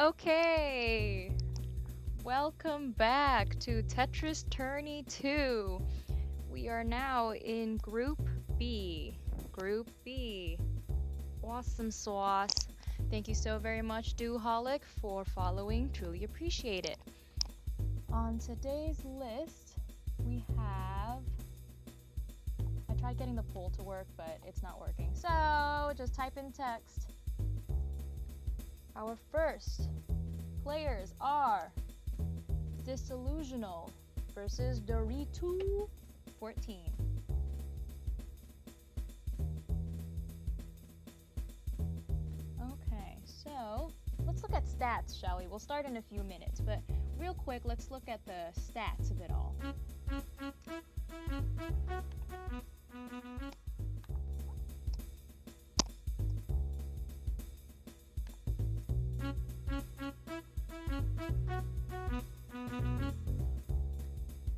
Okay, welcome back to Tetris Tourney 2. We are now in Group B. Group B. Awesome sauce. Thank you so very much, Dooholic, for following. Truly appreciate it. On today's list, we have... I tried getting the poll to work, but it's not working. So, just type in text. Our first players are Disillusional versus Doritu 14. Okay, so let's look at stats, shall we? We'll start in a few minutes, but real quick, let's look at the stats of it all.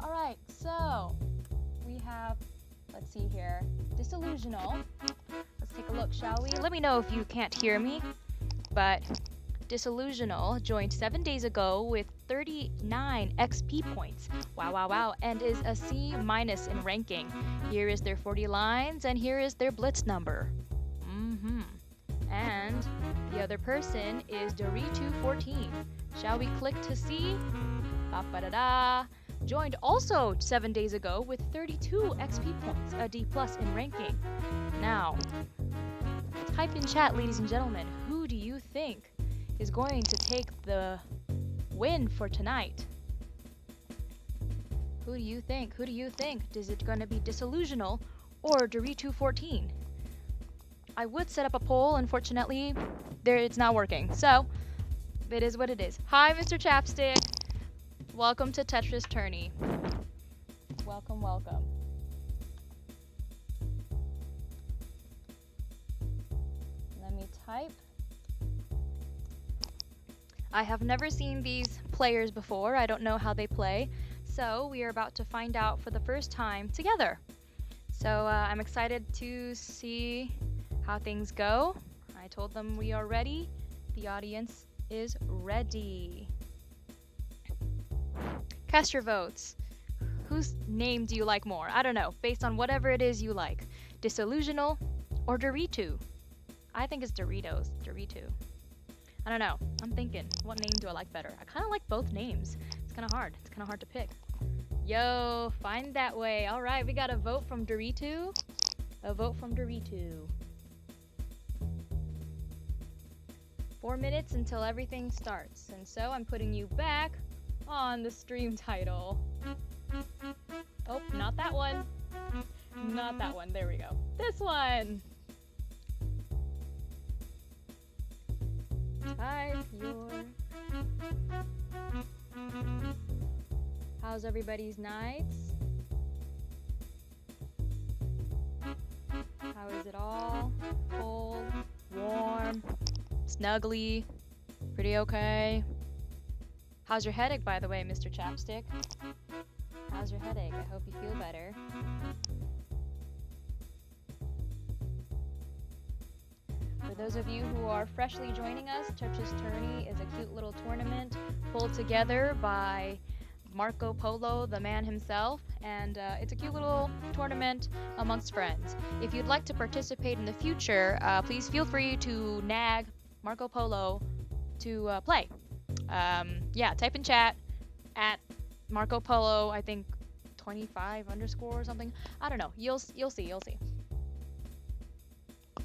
Alright, so we have, let's see here, Disillusional. Let's take a look, shall we? Let me know if you can't hear me, but Disillusional joined 7 days ago with 39 XP points. Wow, wow, wow, and is a C- in ranking. Here is their 40 lines, and here is their blitz number. And the other person is Doritu14. Shall we click to see? Ba-ba-da-da. Joined also 7 days ago with 32 XP points, a D+ in ranking. Now, type in chat, ladies and gentlemen, who do you think is going to take the win for tonight? Who do you think? Who do you think? Is it going to be Disillusional or Doritu14? I would set up a poll, unfortunately, it's not working. So, it is what it is. Hi, Mr. Chapstick. Welcome to Tetris Tourney. Welcome, welcome. Let me type. I have never seen these players before. I don't know how they play. So we are about to find out for the first time together. So I'm excited to see how things go. I told them we are ready. The audience is ready. Cast your votes. Whose name do you like more? I don't know, based on whatever it is you like. Disillusional or Doritu? I think it's Doritos, Doritu. I don't know, I'm thinking, what name do I like better? I kind of like both names. It's kind of hard to pick. Yo, find that way. All right, we got a vote from Doritu. A vote from Doritu. 4 minutes until everything starts. And so I'm putting you back on the stream title. Oh, not that one. Not that one. There we go. This one. Type your... How's everybody's nights? How is it all? Cold? Warm? Snuggly? Pretty okay? How's your headache, by the way, Mr. Chapstick? How's your headache? I hope you feel better. For those of you who are freshly joining us, Tetris Tourney is a cute little tournament pulled together by Marco Polo, the man himself, and it's a cute little tournament amongst friends. If you'd like to participate in the future, please feel free to nag Marco Polo to play. Yeah, type in chat at Marco Polo, I think 25 underscore or something. I don't know. You'll see.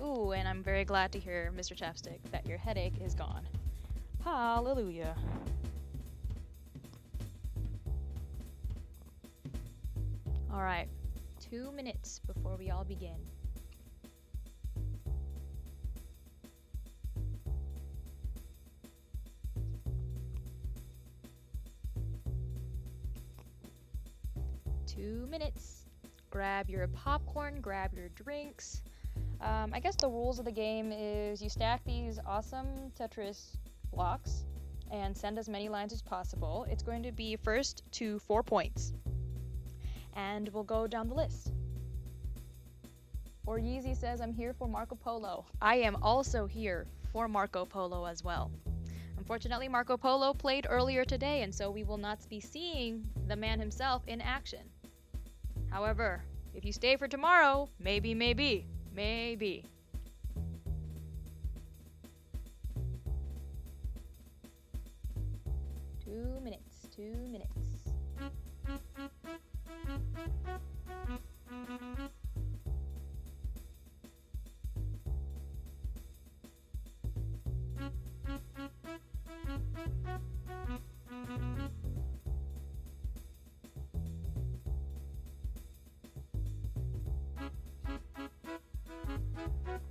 Ooh, and I'm very glad to hear, Mr. Chapstick, that your headache is gone. Hallelujah. All right, 2 minutes before we all begin. Minutes. Grab your popcorn, grab your drinks. I guess the rules of the game is you stack these awesome Tetris blocks and send as many lines as possible. It's going to be first to 4 points. And we'll go down the list. Or Yeezy says, I'm here for Marco Polo. I am also here for Marco Polo as well. Unfortunately, Marco Polo played earlier today, and so we will not be seeing the man himself in action. However, if you stay for tomorrow, maybe. 2 minutes, 2 minutes.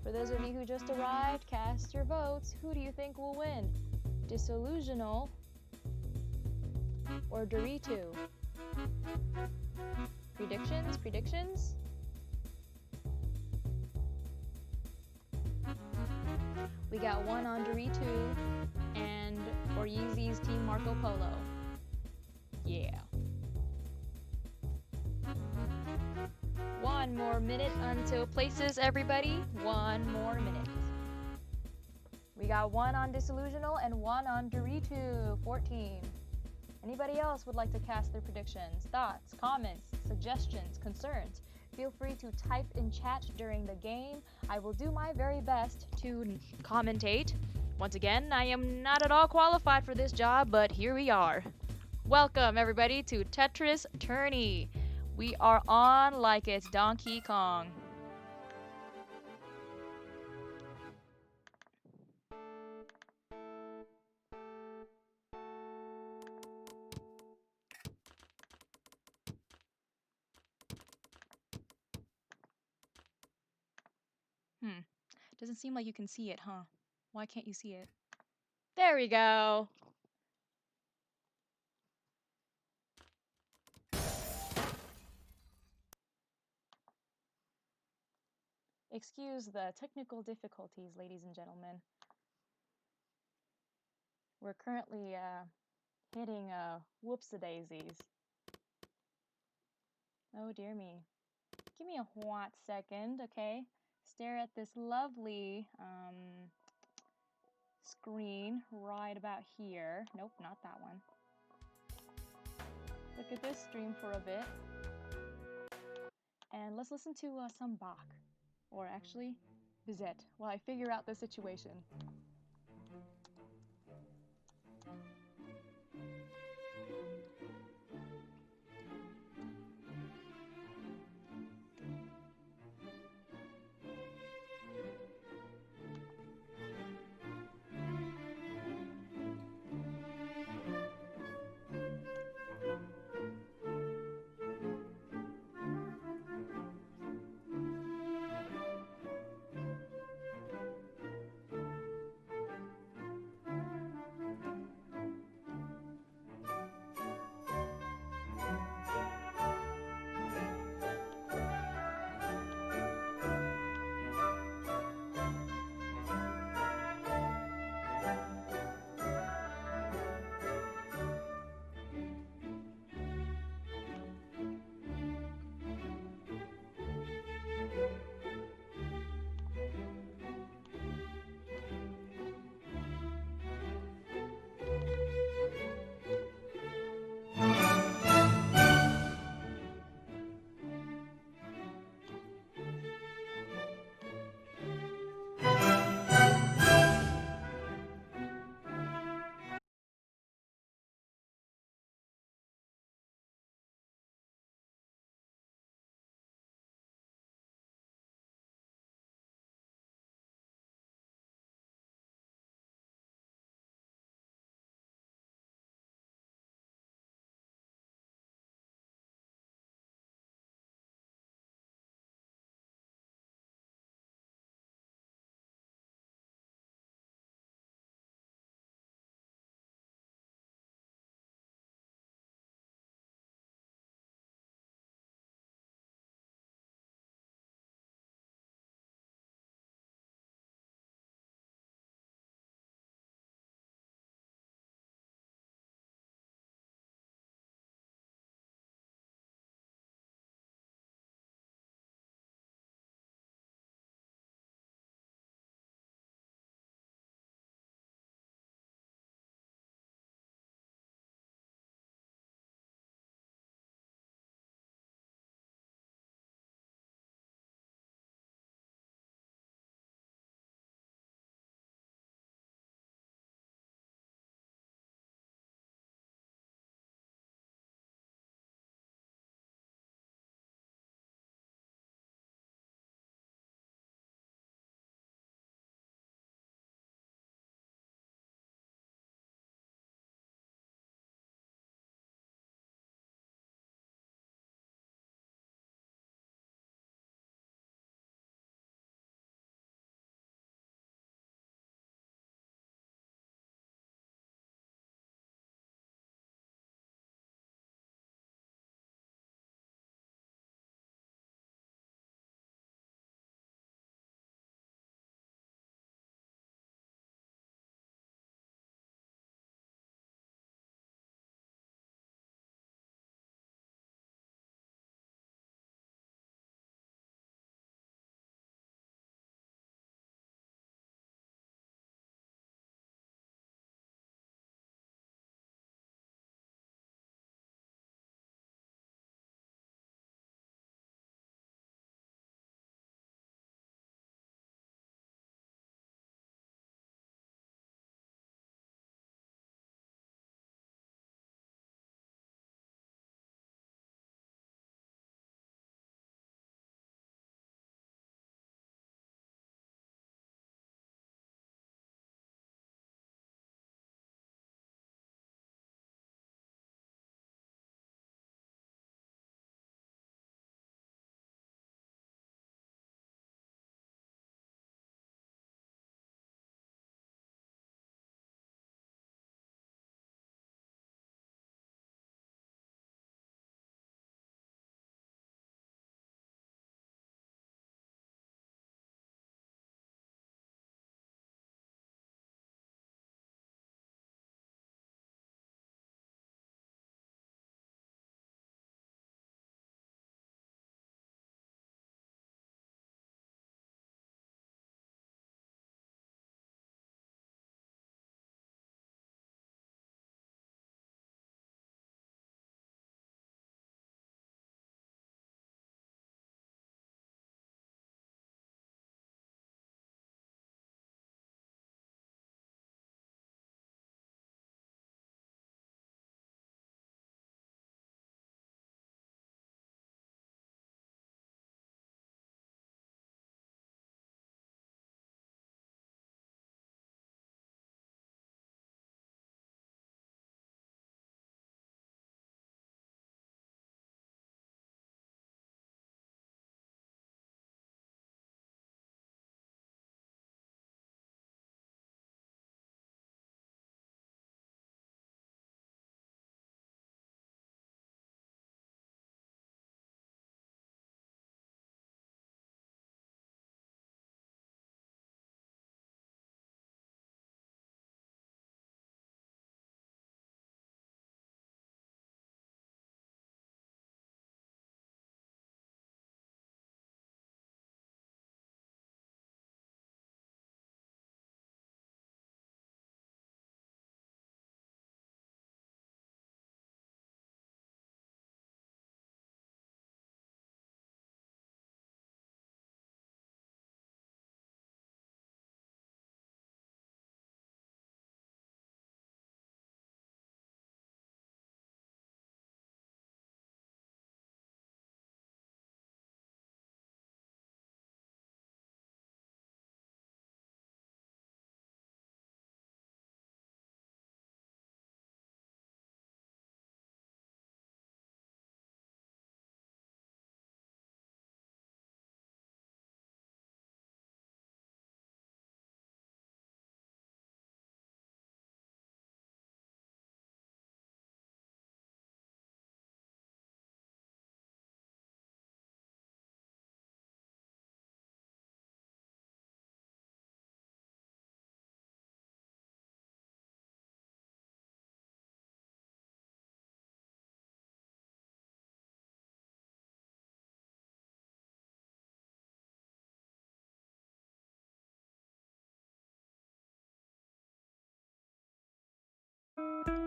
For those of you who just arrived, cast your votes. Who do you think will win? Disillusional or Dorito? Predictions? We got one on Dorito and for Yeezy's team Marco Polo. Yeah. 1 more minute until places, everybody. 1 more minute. We got 1 on Disillusional and 1 on Dorito 14. Anybody else would like to cast their predictions, thoughts, comments, suggestions, concerns? Feel free to type in chat during the game. I will do my very best to commentate. Once again, I am not at all qualified for this job, but here we are. Welcome, everybody, to Tetris Tourney. We are on like it's Donkey Kong. Doesn't seem like you can see it, huh? Why can't you see it? There we go. Excuse the technical difficulties, ladies and gentlemen. We're currently hitting whoops-a-daisies. Oh dear me. Give me a hot second, okay? Stare at this lovely screen right about here. Nope, not that one. Look at this stream for a bit. And let's listen to some Bach. Or actually, Bizet, while I figure out the situation.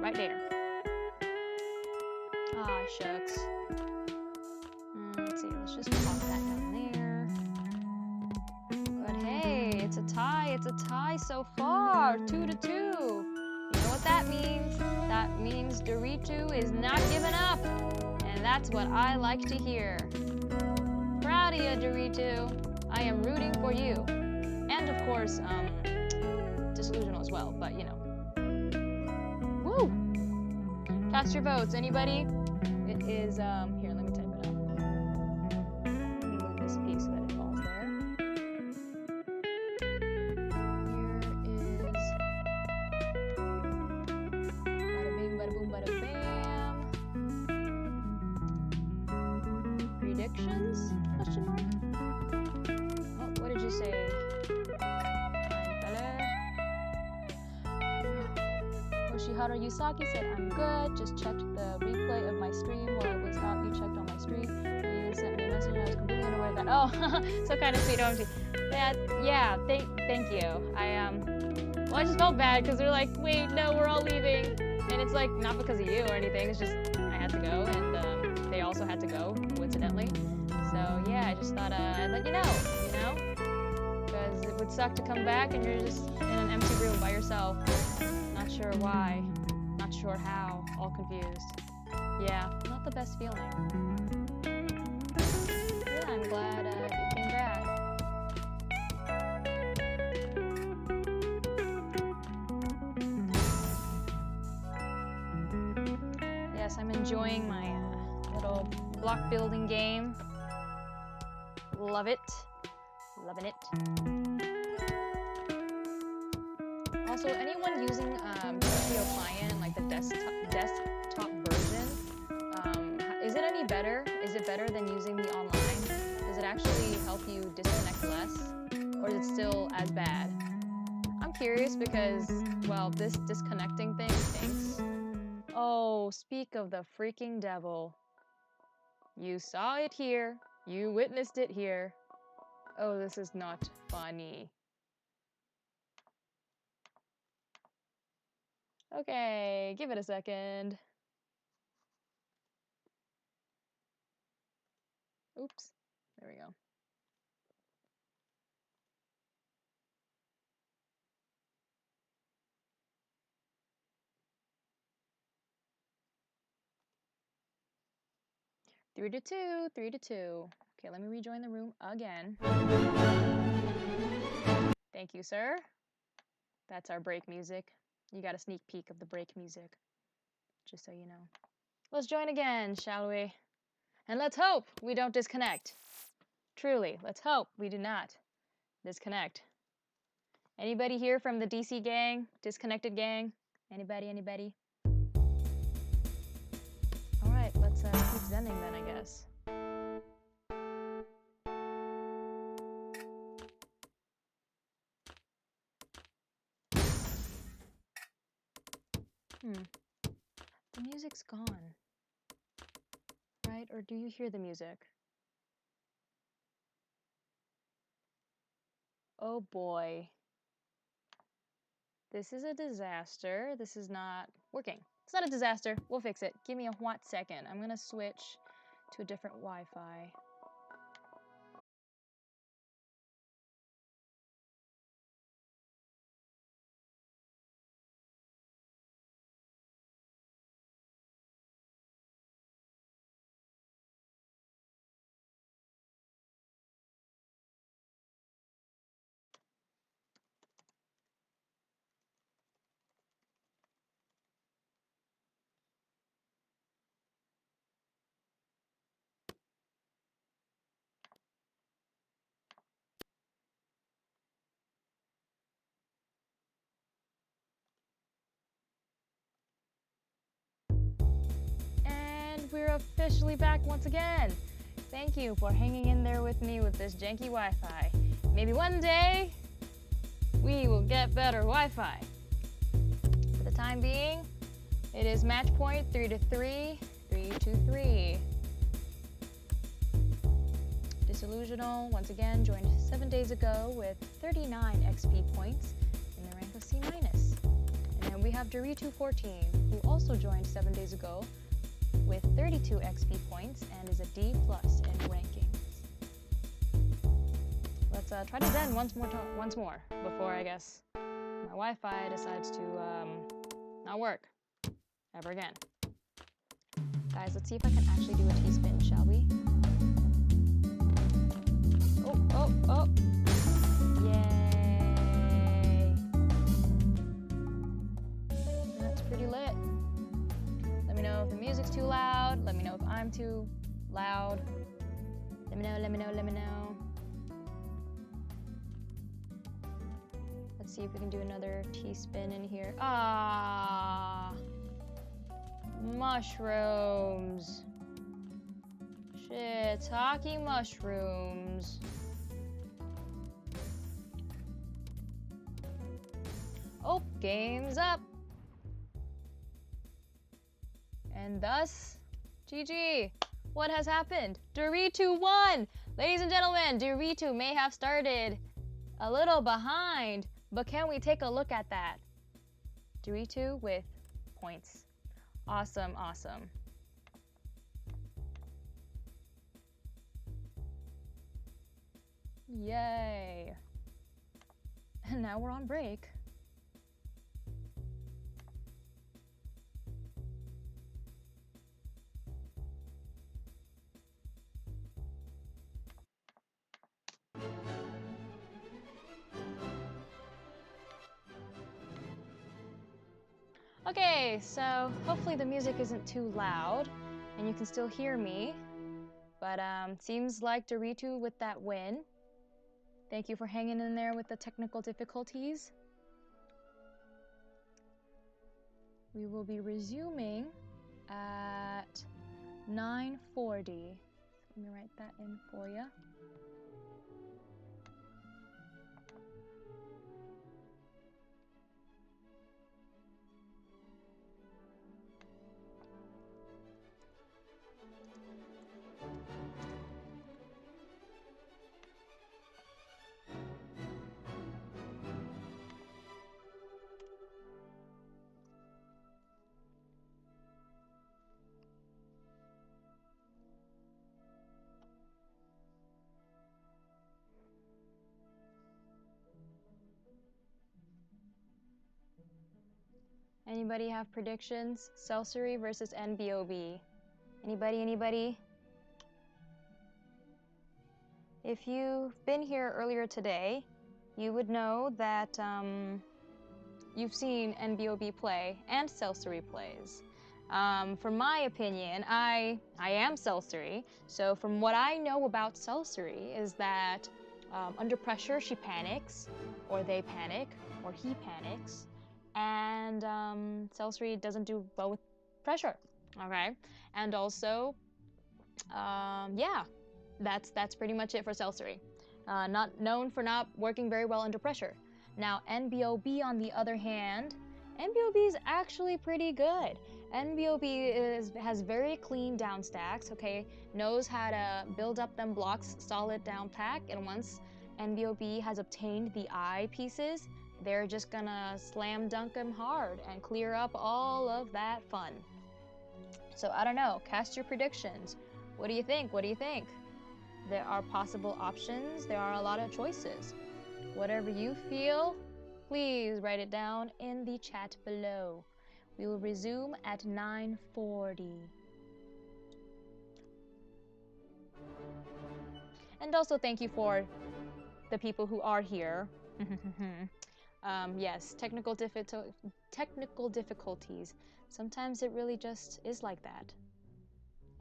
Right there. Ah, shucks. Let's see, let's just pop that down there. But hey, it's a tie so far, 2-2. You know what that means? That means Dorito is not giving up, and that's what I like to hear. Proud of you, Dorito. I am rooting for you. And of course, Disillusional as well, but you know. Woo! Cast your votes, anybody? It is, here, let me type it out. Let me move this piece so that it falls there. Here is... Bada bing, bada boom, bada bam. Predictions? Question mark? Oh, what did you say? Yoshihara Yusaki said, I'm good, just checked the replay of my stream while I was out. You checked on my stream, and you even sent me a message, and I was completely unaware of that. Oh, so kind of sweet, OMG. Yeah, thank you. Well, I just felt bad, because they're like, wait, no, we're all leaving. And it's like, not because of you or anything, it's just, I had to go, and they also had to go, coincidentally. So, yeah, I just thought I'd let you know? Because it would suck to come back, and you're just in an empty room by yourself. Not sure why, not sure how, all confused. Yeah, not the best feeling. Yeah, I'm glad you came back. Yes, I'm enjoying my little block building game. Love it. Loving it. Also, anyone using Tetrio client, like the desktop version, is it any better? Is it better than using the online? Does it actually help you disconnect less? Or is it still as bad? I'm curious because, well, this disconnecting thing stinks. Oh, speak of the freaking devil. You saw it here. You witnessed it here. Oh, this is not funny. Okay, give it a second. Oops, there we go. Three to two. Okay, let me rejoin the room again. Thank you, sir. That's our break music. You got a sneak peek of the break music, just so you know. Let's join again, shall we? And let's hope we don't disconnect. Truly, let's hope we do not disconnect. Anybody here from the DC gang? Disconnected gang? Anybody? Alright, let's keep zenning then, I guess. The music's gone. Right? Or do you hear the music? Oh boy. This is a disaster. This is not working. It's not a disaster. We'll fix it. Give me a hot second. I'm gonna switch to a different Wi-Fi. We're officially back once again. Thank you for hanging in there with me with this janky Wi-Fi. Maybe one day we will get better Wi-Fi. For the time being, it is match point 3-3, 3-3. Disillusional once again joined 7 days ago with 39 XP points in the rank of C-. And then And we have Doritu14, who also joined 7 days ago with 32 XP points and is a D+ in rankings. Let's try to Zen once more before, I guess, my Wi-Fi decides to not work ever again. Guys, let's see if I can actually do a T-spin, shall we? Oh! Yay! That's pretty lit. Let me know if the music's too loud. Let me know if I'm too loud. Let me know. Let's see if we can do another T-spin in here. Ah! Mushrooms. Shiitake mushrooms. Oh, game's up. And thus, GG. What has happened? Doritu won! Ladies and gentlemen, Doritu may have started a little behind, but can we take a look at that? Doritu with points. Awesome. Yay. And now we're on break. Okay, so hopefully the music isn't too loud and you can still hear me, but seems like Doritu with that win. Thank you for hanging in there with the technical difficulties. We will be resuming at 9:40. Let me write that in for you. Anybody have predictions? Celcery versus NBOB. Anybody? If you've been here earlier today, you would know that you've seen NBOB play and Celcery plays. From my opinion, I am Celcery, so from what I know about Celcery is that under pressure she panics, or they panic, or he panics, and Celcery doesn't do well with pressure, okay? And also, yeah, that's pretty much it for Celcery. Not known for not working very well under pressure. Now, NBOB on the other hand, NBOB is actually pretty good. NBOB has very clean down stacks, okay? Knows how to build up them blocks solid down pack, and once NBOB has obtained the eye pieces, they're just gonna slam dunk them hard and clear up all of that fun. So I don't know, cast your predictions. What do you think? There are possible options. There are a lot of choices. Whatever you feel, please write it down in the chat below. We will resume at 9:40. And also thank you for the people who are here. Yes, technical difficulties. Sometimes it really just is like that.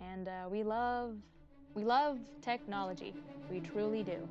And we love technology. We truly do.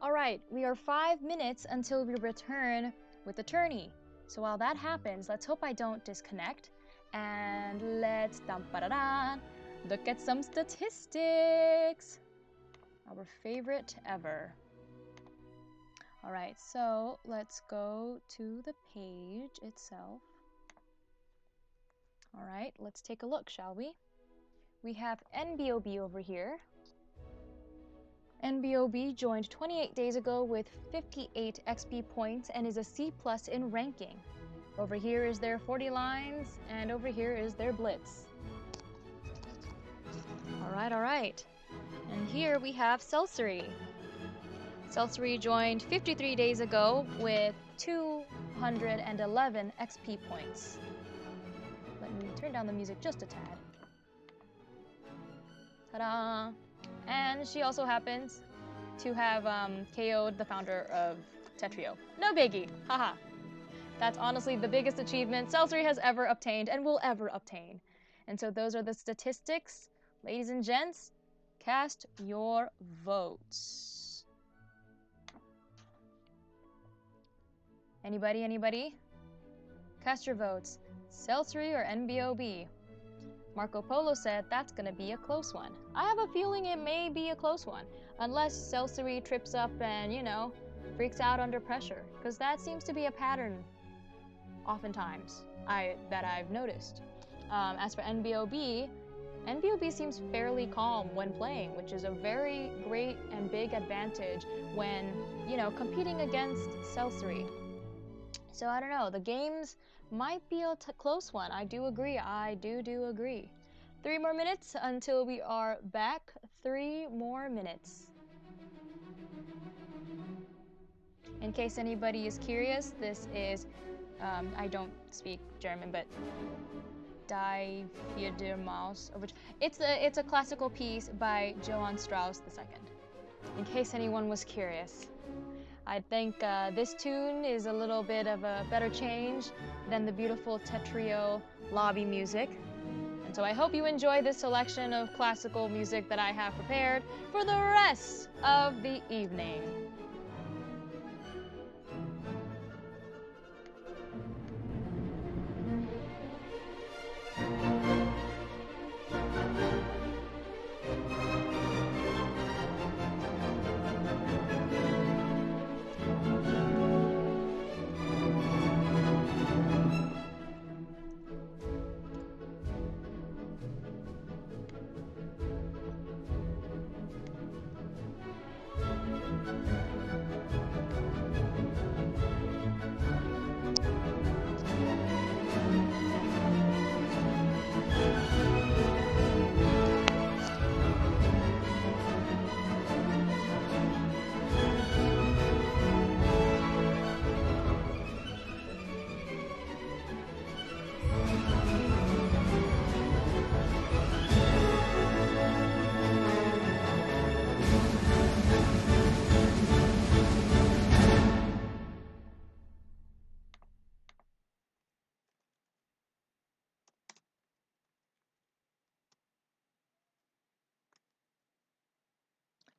All right, we are 5 minutes until we return with the tourney. So while that happens, let's hope I don't disconnect. And let's look at some statistics. Our favorite ever. All right, so let's go to the page itself. All right, let's take a look, shall we? We have NBOB over here. NBOB joined 28 days ago with 58 XP points and is a C+ in ranking. Over here is their 40 lines, and over here is their blitz. All right. And here we have Celcery. Celcery joined 53 days ago with 211 XP points. Let me turn down the music just a tad. Ta-da! And she also happens to have KO'd the founder of Tetrio. No biggie, haha. That's honestly the biggest achievement Celcery has ever obtained and will ever obtain. And so those are the statistics. Ladies and gents, cast your votes. Anybody? Cast your votes. Celcery or NBOB? Marco Polo said that's gonna be a close one. I have a feeling it may be a close one, unless Celcery trips up and, freaks out under pressure, because that seems to be a pattern oftentimes that I've noticed. As for NBOB seems fairly calm when playing, which is a very great and big advantage when, competing against Celcery. So I don't know, the games might be a close one. I do agree. I do agree. 3 more minutes until we are back. 3 more minutes. In case anybody is curious, this is, I don't speak German, but Die Vierde Maus, which it's a classical piece by Johann Strauss II. In case anyone was curious. I think this tune is a little bit of a better change than the beautiful tetrio lobby music. And so I hope you enjoy this selection of classical music that I have prepared for the rest of the evening.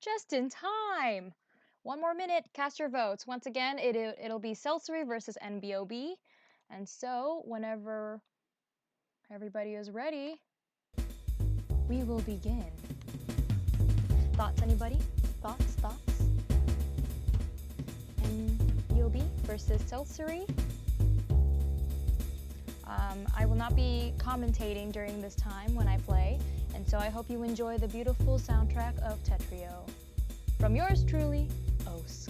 Just in time! 1 more minute, cast your votes. Once again, it'll be Celcery versus NBOB. And so, whenever everybody is ready, we will begin. Thoughts, anybody? Thoughts? NBOB versus Celcery. I will not be commentating during this time when I play, and so I hope you enjoy the beautiful soundtrack of Tetrio. From yours truly, Osk.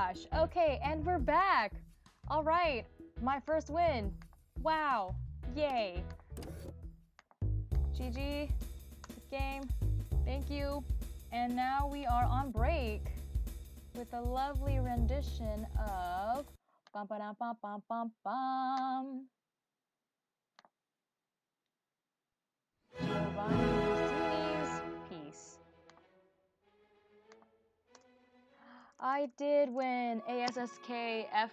gosh. Okay, and we're back. All right, my first win. Wow, yay. GG, good game, thank you. And now we are on break with a lovely rendition of bum ba dum bum bum bum bum. Giovanni Rossini's piece. I did win ASSKF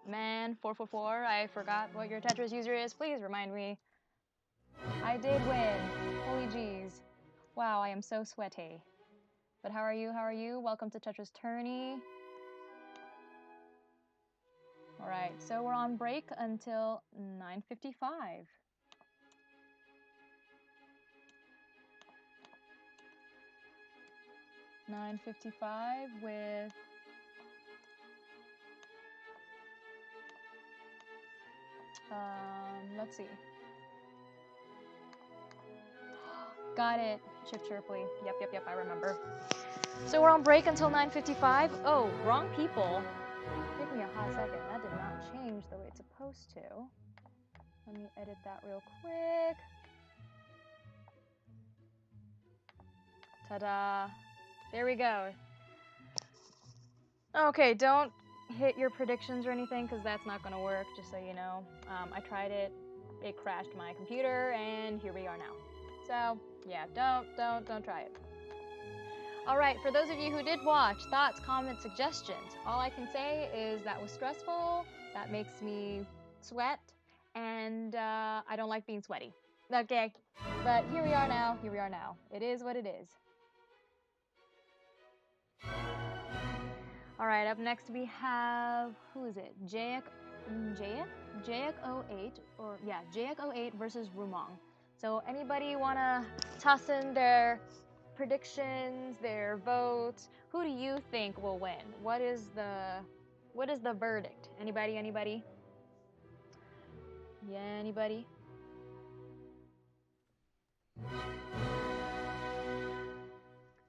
man 444. I forgot what your Tetris user is. Please remind me. I did win. Holy jeez. Wow, I am so sweaty. But how are you? How are you? Welcome to Tetris Tourney. All right, so we're on break until 9:55. $9:55 with let's see. Got it, Chip Chirply. Yep, I remember. So we're on break until 9:55. Oh, wrong people. Give me a hot second. That did not change the way it's supposed to. Let me edit that real quick. Ta-da. There we go. Okay, don't hit your predictions or anything because that's not going to work, just so you know. I tried it. It crashed my computer, and here we are now. So, yeah, don't try it. All right, for those of you who did watch, thoughts, comments, suggestions. All I can say is that was stressful, that makes me sweat, and I don't like being sweaty. Okay, but here we are now, It is what it is. All right, up next we have, who is it? Jaek 08, or yeah, Jaek 08 versus Roomong. So anybody wanna toss in their predictions, their votes? Who do you think will win? What is the verdict? Anybody? Yeah, anybody?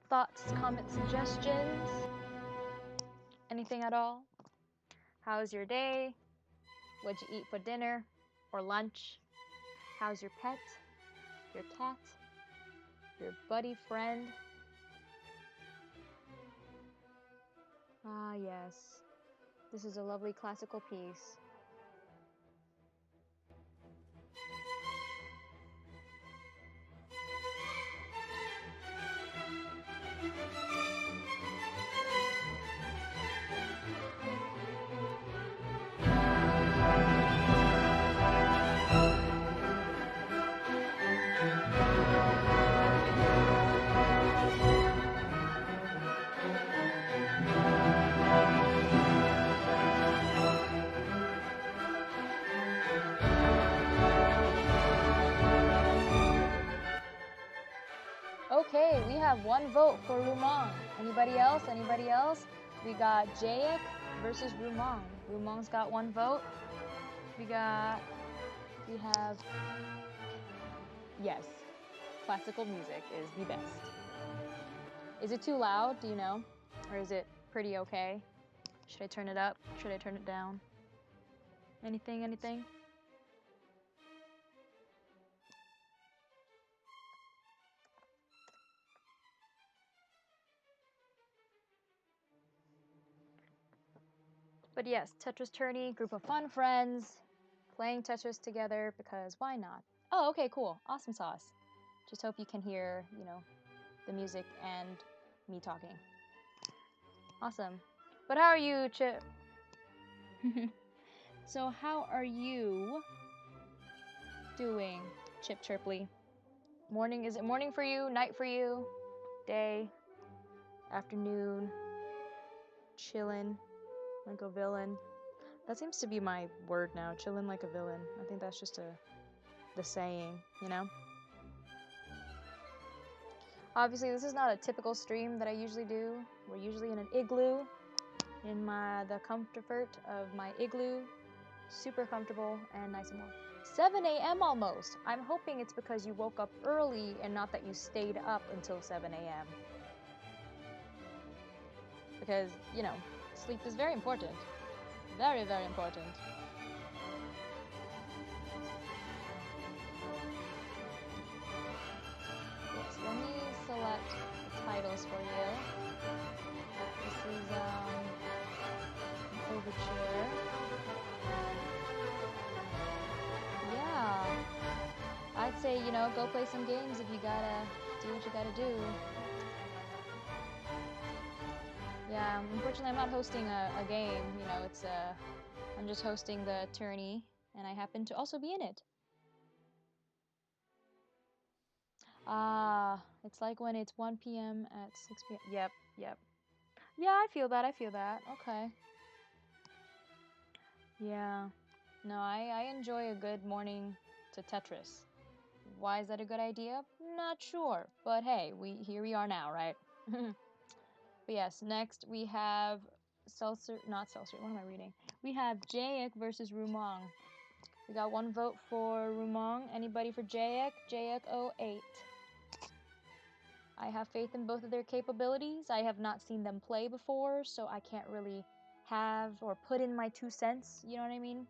Thoughts, comments, suggestions? Anything at all? How's your day? What'd you eat for dinner or lunch? How's your pet? Your cat? Your buddy friend? Ah, yes. This is a lovely classical piece. Okay, we have one vote for Roomong. Anybody else? We got Jaek versus Roomong. Roomong's got one vote. We have, yes, classical music is the best. Is it too loud? Do you know? Or is it pretty okay? Should I turn it up? Should I turn it down? Anything? But yes, Tetris Tourney, group of fun friends, playing Tetris together because why not? Oh, okay, cool. Awesome sauce. Just hope you can hear, the music and me talking. Awesome. But how are you, Chip? So how are you doing, Chip Chirply? Morning, is it morning for you? Night for you? Day? Afternoon? Chillin' like a villain? That seems to be my word now, chillin' like a villain. I think that's just the saying, Obviously, this is not a typical stream that I usually do. We're usually in an igloo, in the comfort of my igloo. Super comfortable and nice and warm. 7 a.m. almost. I'm hoping it's because you woke up early and not that you stayed up until 7 a.m. Because, Sleep is very important. Very, very important. Yes, let me select the titles for you. This is an overture. Yeah. I'd say, you know, go play some games if you gotta do what you gotta do. Yeah, unfortunately I'm not hosting a game, you know, it's I'm just hosting the tourney, and I happen to also be in it. Ah, it's like when it's 1 p.m. at 6 p.m. Yep, yep. Yeah, I feel that, Okay. Yeah. No, I enjoy a good morning to Tetris. Why is that a good idea? Not sure, but hey, here we are now, right? But yes, next we have not Celcery, what am I reading? We have Jaek versus Roomong. We got one vote for Roomong. Anybody for Jaek? Jaek 08. I have faith in both of their capabilities. I have not seen them play before, so I can't really have or put in my 2 cents, you know what I mean?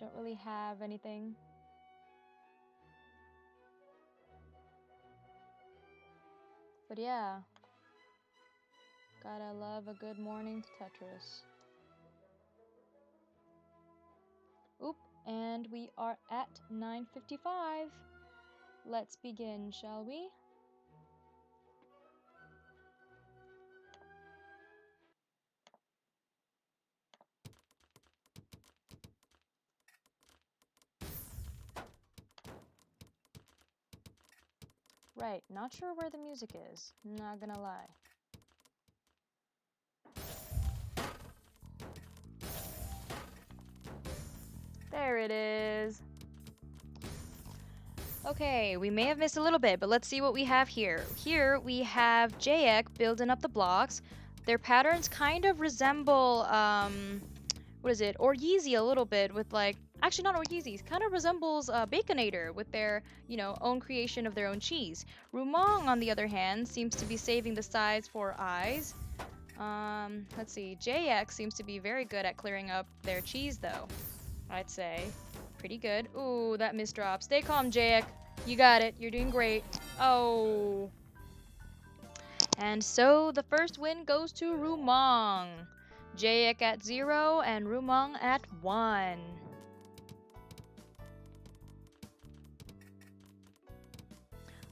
Don't really have anything. But yeah, gotta love a good morning to Tetris. Oop, and we are at 9:55. Let's begin, shall we? Right, not sure where the music is, not gonna lie. There it is. Okay, we may have missed a little bit, but let's see what we have here. Here we have Jaek building up the blocks. Their patterns kind of resemble, what is it, Oryeezy a little bit with like, actually not Oryeezy, kind of resembles Baconator with their, you know, own creation of their own cheese. Roomong, on the other hand, seems to be saving the sides for eyes. Let's see, Jaek seems to be very good at clearing up their cheese though, I'd say. Pretty good. Ooh, that misdrop. Stay calm, Jaek. You got it. You're doing great. Oh. And so the first win goes to Roomong. Jaek at 0 and Roomong at 1.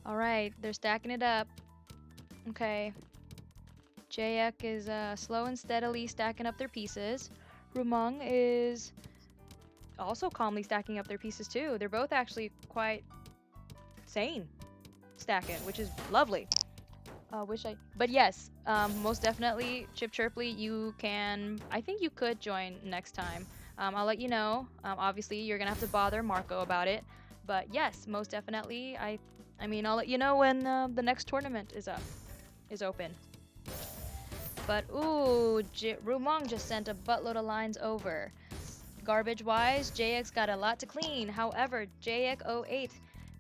Alright, they're stacking it up. Okay. Jaek is slow and steadily stacking up their pieces. Roomong is also calmly stacking up their pieces too. They're both actually quite sane stacking, which is lovely. But yes, most definitely, Chip Chirpley, you can, I think you could join next time. I'll let you know. Obviously, you're gonna have to bother Marco about it. But yes, most definitely, I mean, I'll let you know when the next tournament is open. But ooh, Roomong just sent a buttload of lines over. Garbage-wise, Jaek's got a lot to clean. However, Jaek 08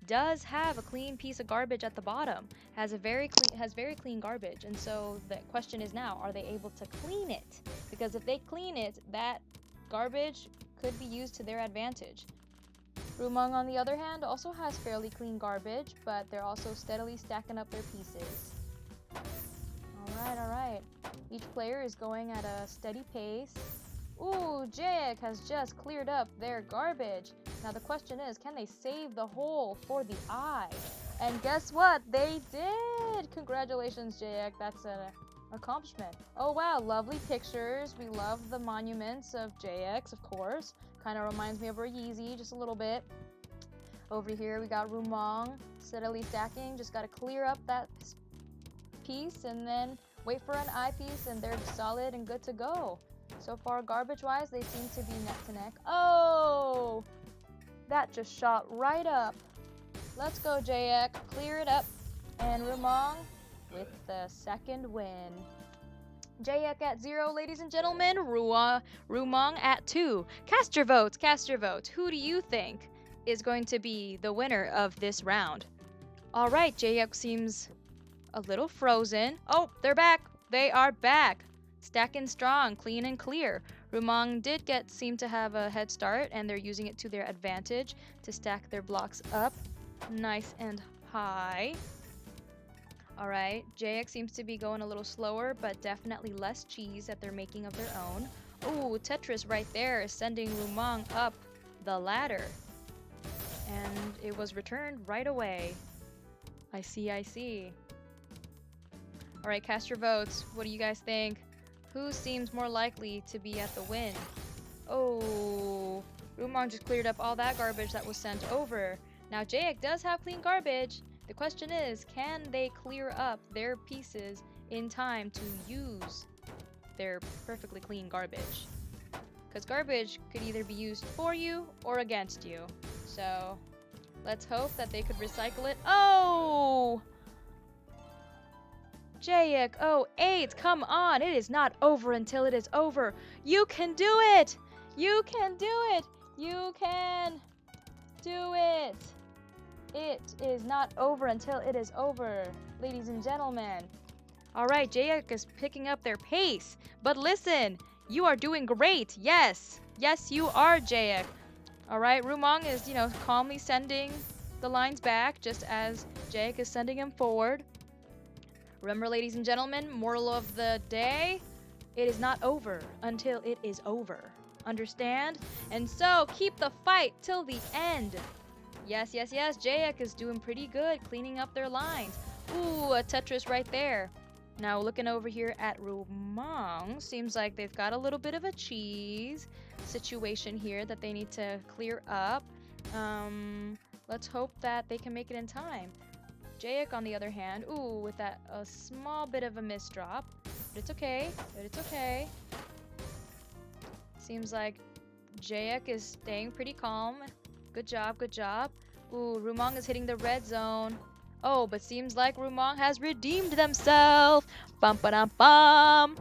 does have a clean piece of garbage at the bottom. Has very clean garbage, and so the question is now, are they able to clean it? Because if they clean it, that garbage could be used to their advantage. Roomong, on the other hand, also has fairly clean garbage, but they're also steadily stacking up their pieces. Alright. Each player is going at a steady pace. Ooh, Jaek has just cleared up their garbage. Now the question is, can they save the hole for the eye? And guess what? They did! Congratulations, Jaek. That's an accomplishment. Oh wow, lovely pictures. We love the monuments of Jaek's, of course. Kind of reminds me of Yeezy, just a little bit. Over here we got Roomong, steadily stacking. Just gotta clear up that piece and then wait for an eyepiece, and they're solid and good to go. So far, garbage-wise, they seem to be neck to neck. Oh! That just shot right up. Let's go, Jaek. Clear it up. And Roomong with the second win. Jaek at 0, ladies and gentlemen. Roomong at 2. Cast your votes. Who do you think is going to be the winner of this round? All right, Jaek seems a little frozen. Oh, they're back. They are back. Stacking strong, clean and clear. Roomong did seem to have a head start, and they're using it to their advantage to stack their blocks up nice and high. Alright, Jaek seems to be going a little slower, but definitely less cheese that they're making of their own. Ooh, Tetris right there is sending Roomong up the ladder. And it was returned right away. I see, I see. Alright, cast your votes. What do you guys think? Who seems more likely to be at the win? Oh, Roomong just cleared up all that garbage that was sent over. Now, Jaek does have clean garbage. The question is, can they clear up their pieces in time to use their perfectly clean garbage? Because garbage could either be used for you or against you. So, let's hope that they could recycle it. Oh! Jaek, oh, 8, come on. It is not over until it is over. You can do it! You can do it! You can do it! It is not over until it is over, ladies and gentlemen. Alright, Jaek is picking up their pace. But listen, you are doing great. Yes. Yes, you are, Jaek. Alright, Roomong is, calmly sending the lines back just as Jaek is sending him forward. Remember, ladies and gentlemen, moral of the day, it is not over until it is over. Understand? And so, keep the fight till the end. Yes, yes, yes, Jaek is doing pretty good cleaning up their lines. Ooh, a Tetris right there. Now, looking over here at Roomong, seems like they've got a little bit of a cheese situation here that they need to clear up. Let's hope that they can make it in time. Jaek, on the other hand, ooh, with that a small bit of a misdrop. But it's okay, Seems like Jaek is staying pretty calm. Good job, good job. Ooh, Roomong is hitting the red zone. Oh, but seems like Roomong has redeemed themselves. Bum ba dum bum.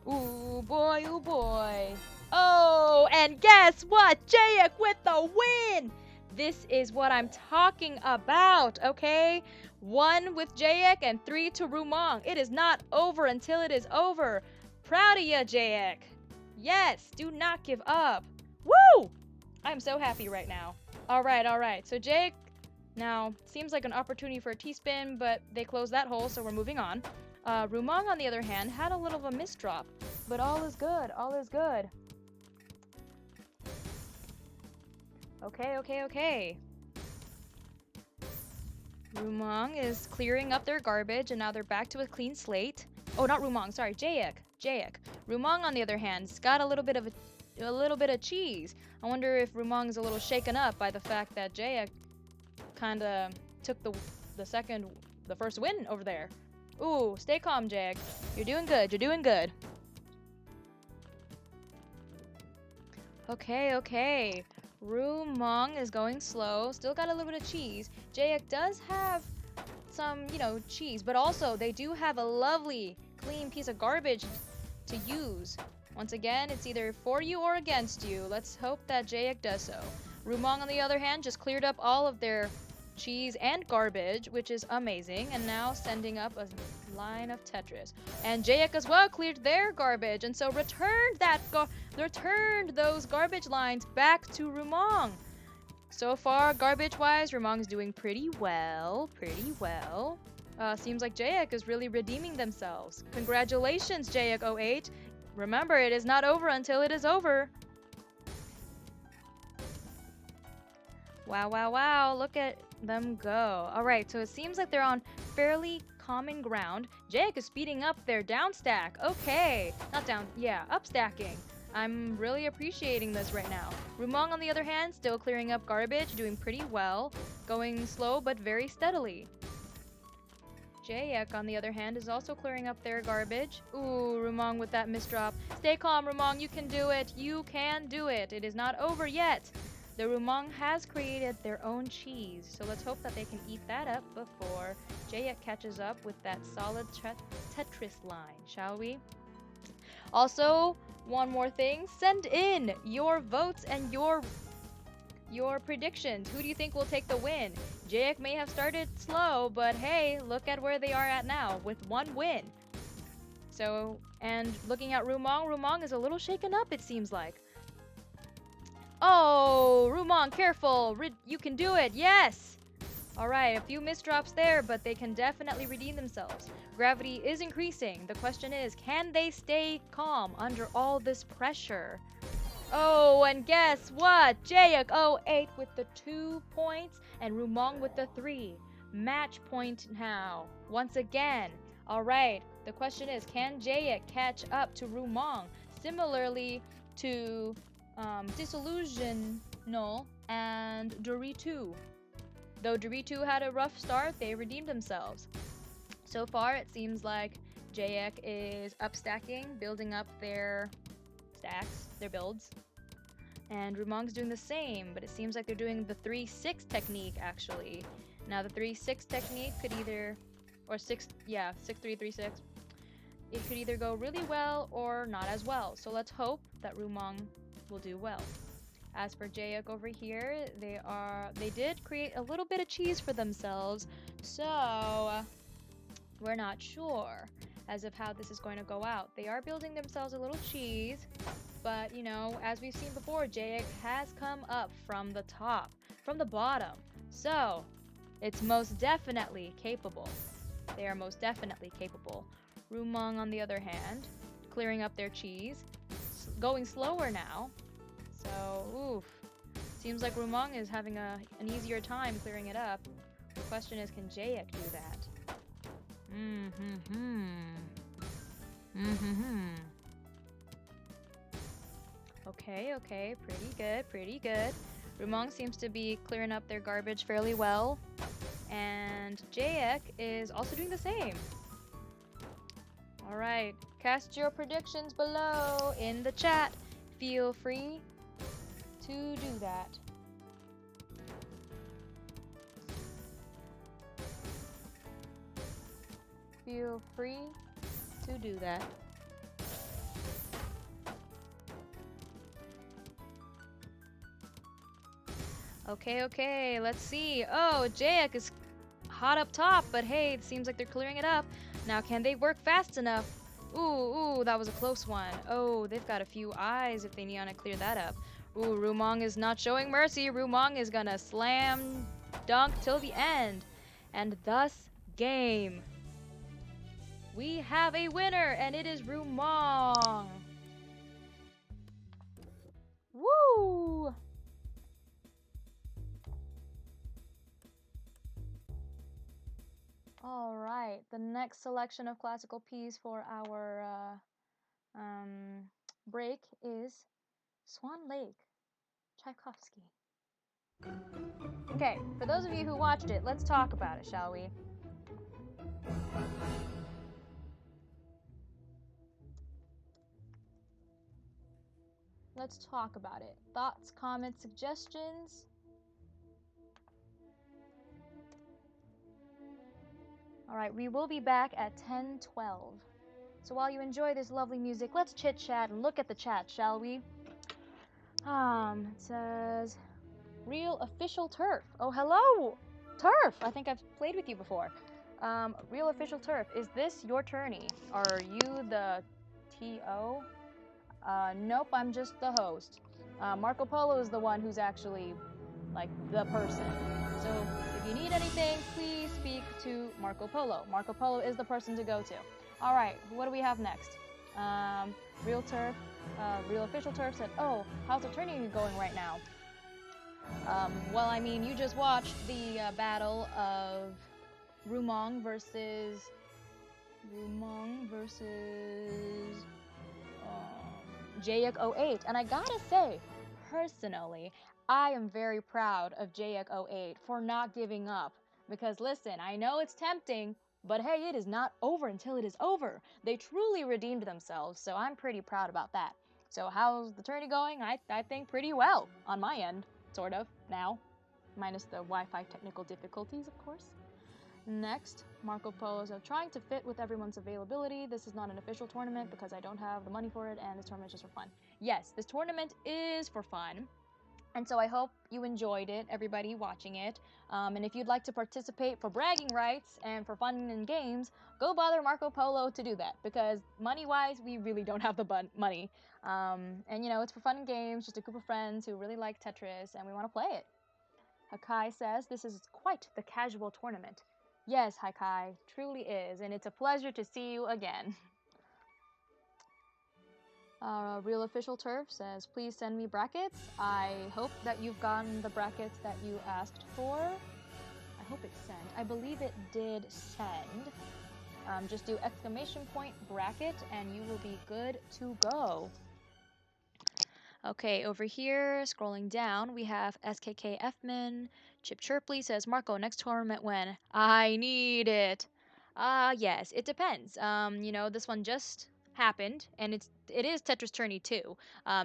Ooh boy, ooh boy. Oh, and guess what? Jaek with the win! This is what I'm talking about, okay? 1 with Jaek and 3 to Roomong. It is not over until it is over. Proud of ya, Jaek. Yes, do not give up. Woo! I'm so happy right now. Alright. So Jaek, now, seems like an opportunity for a T-spin, but they closed that hole, so we're moving on. Roomong, on the other hand, had a little of a misdrop. But all is good, all is good. Okay. Roomong is clearing up their garbage, and now they're back to a clean slate. Oh, not Roomong, sorry, Jaek. Roomong, on the other hand, has got a little bit of cheese. I wonder if Roomong is a little shaken up by the fact that Jaek kind of took the first win over there. Ooh, stay calm, Jaek. You're doing good. Okay. Roomong is going slow. Still got a little bit of cheese. Jaek does have some, cheese, but also they do have a lovely, clean piece of garbage to use. Once again, it's either for you or against you. Let's hope that Jaek does so. Roomong, on the other hand, just cleared up all of their cheese and garbage, which is amazing, and now sending up a line of Tetris. And Jaek as well cleared their garbage, and so returned those garbage lines back to Roomong. So far, garbage-wise, Roomong's doing pretty well. Seems like Jaek is really redeeming themselves. Congratulations, Jaek08. Remember, it is not over until it is over. Wow, look at them go. Alright, so it seems like they're on fairly common ground. Jaek is speeding up their down stack. Okay, up stacking. I'm really appreciating this right now. Roomong, on the other hand, still clearing up garbage, doing pretty well. Going slow, but very steadily. Jaek, on the other hand, is also clearing up their garbage. Ooh, Roomong with that misdrop. Stay calm, Roomong. You can do it. You can do it. It is not over yet. The Roomong has created their own cheese, so let's hope that they can eat that up before Jaek catches up with that solid Tetris line, shall we? Also, one more thing. Send in your votes and your predictions. Who do you think will take the win? Jaek may have started slow, but hey, look at where they are at now with 1 win. So And looking at Roomong, Roomong is a little shaken up, it seems like. Oh, Roomong, careful. You can do it. Yes. All right, a few misdrops there, but they can definitely redeem themselves. Gravity is increasing. The question is, can they stay calm under all this pressure? Oh, and guess what? Jaek 08 with the 2 points and Roomong with the 3. Match point now. Once again. All right, the question is, can Jaek catch up to Roomong? Similarly to Disillusional and Doritu. Though Doritu had a rough start, they redeemed themselves. So far, it seems like Jaek is upstacking, building up their stacks, their builds. And Roomong's doing the same, but it seems like they're doing the 3-6 technique, actually. Now, the 3-6 technique could either, or 6-3-3-6. It could either go really well or not as well. So let's hope that Roomong will do well. As for Jaek over here, they did create a little bit of cheese for themselves, so we're not sure as of how this is going to go out. They are building themselves a little cheese, but you know, as we've seen before, Jaek has come up from the top, from the bottom, so it's most definitely capable. They are most definitely capable. Roomong, on the other hand, clearing up their cheese, going slower now. So, oof. Seems like Roomong is having an easier time clearing it up. The question is, can Jaek do that? Okay, pretty good. Roomong seems to be clearing up their garbage fairly well. And Jaek is also doing the same. Alright, cast your predictions below in the chat. Feel free to do that. Feel free to do that. Okay, let's see. Oh, Jaek is hot up top, but hey, it seems like they're clearing it up. Now, can they work fast enough? Ooh, that was a close one. Oh, they've got a few eyes if they need to clear that up. Ooh, Roomong is not showing mercy. Roomong is gonna slam dunk till the end. And thus, game. We have a winner, and it is Roomong. Woo! All right, the next selection of classical piece for our break is Swan Lake, Tchaikovsky. Okay, for those of you who watched it, let's talk about it, shall we? Let's talk about it. Thoughts, comments, suggestions? All right, we will be back at 10:12. So while you enjoy this lovely music, let's chit-chat and look at the chat, shall we? It says, Real Official Turf. Oh, hello, Turf. I think I've played with you before. Real Official Turf, is this your tourney? Are you the TO? Nope, I'm just the host. Marco Polo is the one who's actually, like, the person. So if you need anything, please speak to Marco Polo. Marco Polo is the person to go to. All right, what do we have next? Real Turf, Real Official Turf said, oh, how's the tourney going right now? Well, I mean, you just watched the battle of Roomong versus Jaek 08, and I gotta say, personally, I am very proud of Jaek 08 for not giving up. Because listen, I know it's tempting, but hey, it is not over until it is over. They truly redeemed themselves, so I'm pretty proud about that. So how's the tourney going? I think pretty well, on my end, sort of, now. Minus the Wi-Fi technical difficulties, of course. Next, Marco Polo's trying to fit with everyone's availability. This is not an official tournament because I don't have the money for it, and this tournament is just for fun. Yes, this tournament is for fun. And so I hope you enjoyed it, everybody watching it. And if you'd like to participate for bragging rights and for fun and games, go bother Marco Polo to do that, because money-wise, we really don't have the money. And it's for fun and games, just a group of friends who really like Tetris, and we want to play it. Hakai says this is quite the casual tournament. Yes, Hakai, truly is, and it's a pleasure to see you again. Real Official Turf says, please send me brackets. I hope that you've gotten the brackets that you asked for. I hope it's sent. I believe it did send. Just do exclamation point bracket and you will be good to go. Okay, over here, scrolling down, we have SKK Fman. Chip Chirpley says, Marco, next tournament when? I need it. Yes, it depends. This one just happened, and it is Tetris Tourney too.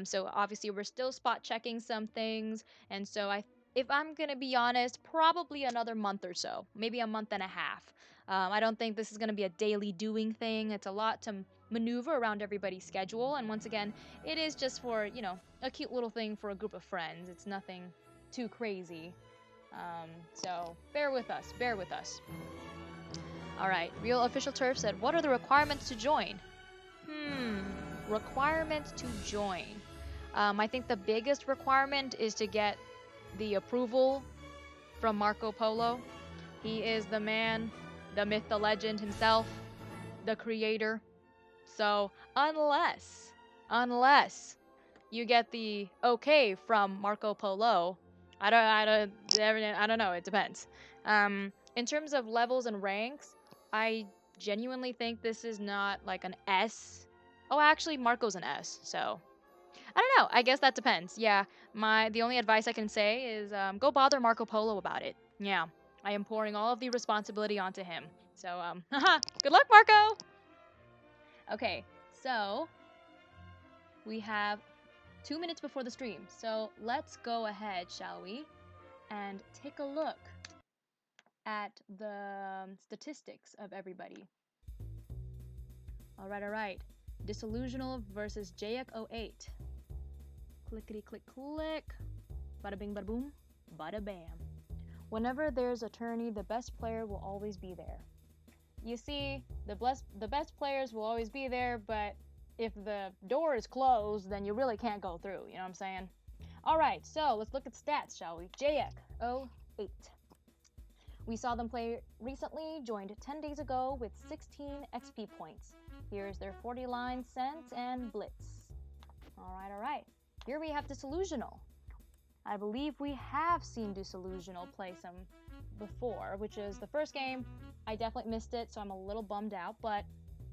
So obviously we're still spot checking some things, and so if I'm gonna be honest, probably another month or so, maybe a month and a half. I don't think this is gonna be a daily doing thing. It's a lot to maneuver around everybody's schedule, and once again, it is just for, a cute little thing for a group of friends. It's nothing too crazy. So bear with us, bear with us. All right, Real Official Turf said, what are the requirements to join? Requirements to join. I think the biggest requirement is to get the approval from Marco Polo. He is the man, the myth, the legend himself, the creator. So unless you get the okay from Marco Polo, I don't know. It depends. In terms of levels and ranks, I genuinely think this is not like an S. Oh, actually, Marco's an S. So I don't know. I guess that depends. Yeah, the only advice I can say is go bother Marco Polo about it. Yeah, I am pouring all of the responsibility onto him. So good luck, Marco. Okay, so we have 2 minutes before the stream. So let's go ahead, shall we, and take a look at the statistics of everybody. All right. Disillusional versus Jaek 08. Clickety click click. Bada bing bada boom. Bada bam. Whenever there's a tourney, the best player will always be there. You see, the best players will always be there, but if the door is closed, then you really can't go through, you know what I'm saying? Alright, so let's look at stats, shall we? Jaek 08. We saw them play recently, joined 10 days ago with 16 XP points. Here's their 40 line sent and blitz. Alright. Here we have Disillusional. I believe we have seen Disillusional play some before, which is the first game. I definitely missed it, so I'm a little bummed out, but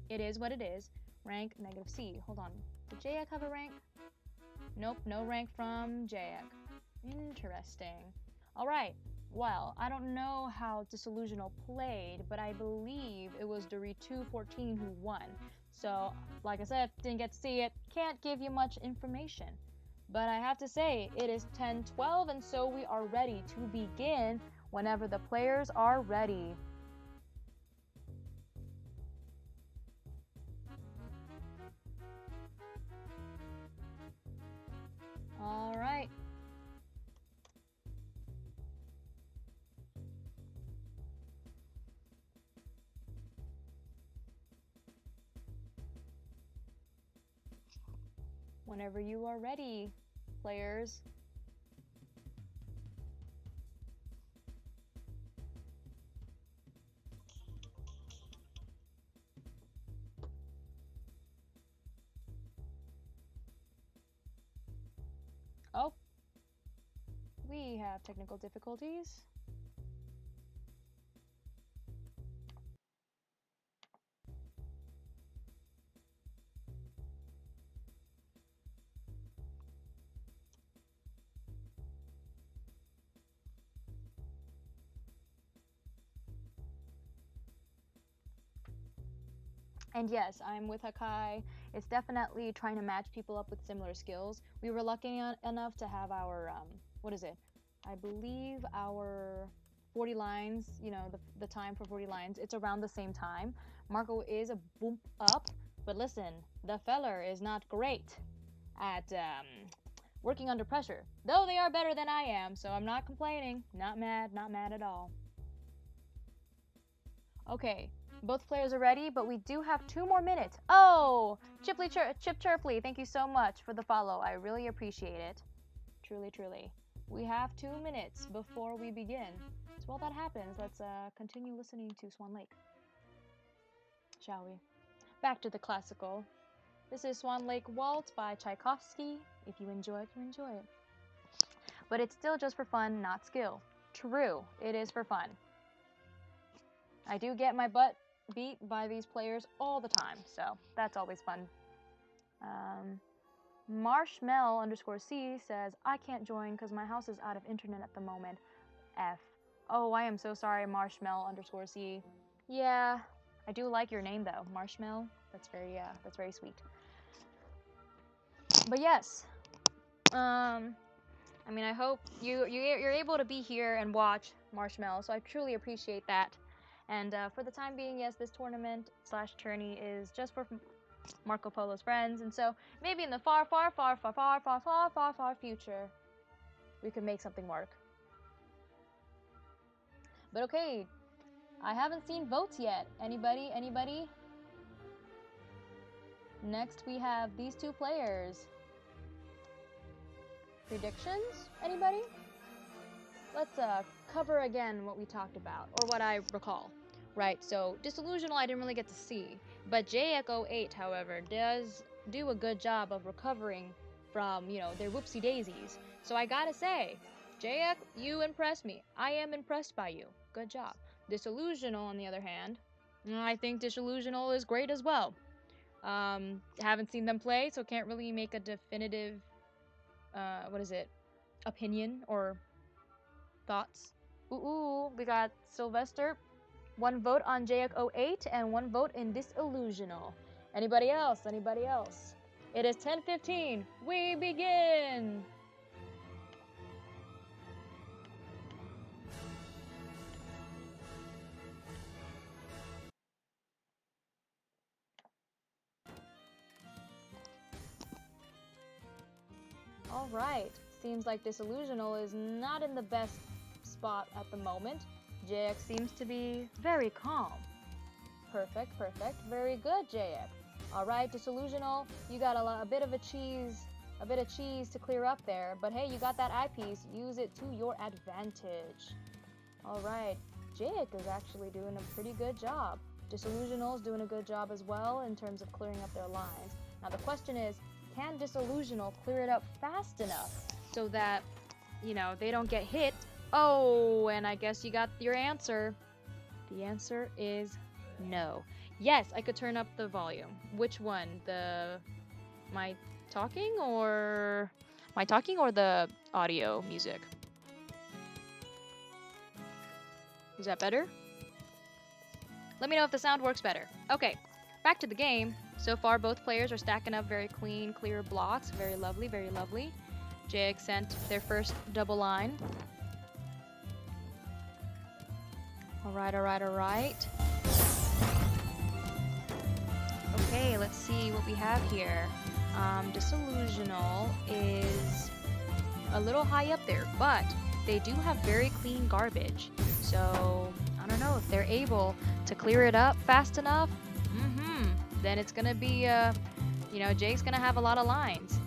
it is what it is. Rank -C. Hold on. Did Jaek have a rank? Nope, no rank from Jaek. Interesting. Alright, well, I don't know how Disillusional played, but I believe it was Dori214 who won. So, like I said, didn't get to see it, can't give you much information. But I have to say, it is 10:12, and so we are ready to begin whenever the players are ready. All right. Whenever you are ready, players. Oh, we have technical difficulties. And yes, I'm with Hakai. It's definitely trying to match people up with similar skills. We were lucky enough to have our, what is it? I believe our 40 lines, the time for 40 lines, it's around the same time. Marco is a bump up, but listen, the feller is not great at, working under pressure. Though they are better than I am, so I'm not complaining. Not mad at all. Okay, both players are ready, but we do have 2 more minutes. Oh, Chip Chirply, thank you so much for the follow. I really appreciate it. Truly, truly. We have 2 minutes before we begin. So while that happens, let's continue listening to Swan Lake. Shall we? Back to the classical. This is Swan Lake Waltz by Tchaikovsky. If you enjoy it, you enjoy it. But it's still just for fun, not skill. True, it is for fun. I do get my butt beat by these players all the time, so that's always fun. Marshmell_C says, I can't join because my house is out of internet at the moment. F. Oh, I am so sorry, Marshmell_C. Yeah, I do like your name though, Marshmell. That's very sweet. But yes, I mean, I hope you're able to be here and watch Marshmell, so I truly appreciate that. And for the time being, yes, this tournament / tourney is just for Marco Polo's friends, and so maybe in the far future, we could make something work. But okay, I haven't seen votes yet. Anybody? Next, we have these 2 players. Predictions? Anybody? Let's cover again what we talked about, or what I recall. Right, so Disillusional I didn't really get to see, but Jaek 08, however, does do a good job of recovering from, their whoopsie daisies. So I gotta say, Jaek, you impressed me. I am impressed by you. Good job. Disillusional, on the other hand, I think Disillusional is great as well. Haven't seen them play, so can't really make a definitive, opinion or thoughts. Ooh, we got Sylvester. 1 vote on Jaek 08 and 1 vote in Disillusional. Anybody else? It is 10:15. We begin! Alright, seems like Disillusional is not in the best spot at the moment. Jaek seems to be very calm. Perfect. Very good, Jaek. Alright, Disillusional, you got a bit of cheese to clear up there, but hey, you got that eyepiece. Use it to your advantage. Alright, Jaek is actually doing a pretty good job. Disillusional is doing a good job as well in terms of clearing up their lines. Now the question is, can Disillusional clear it up fast enough so that, they don't get hit? Oh, and I guess you got your answer. The answer is no. Yes, I could turn up the volume. Which one? My talking or the audio music? Is that better? Let me know if the sound works better. Okay, back to the game. So far, both players are stacking up very clean, clear blocks. Very lovely, very lovely. Jaek sent their first double line. Alright. Okay, let's see what we have here. Disillusional is a little high up there, but they do have very clean garbage. So, I don't know if they're able to clear it up fast enough. Then it's gonna be, Jake's gonna have a lot of lines.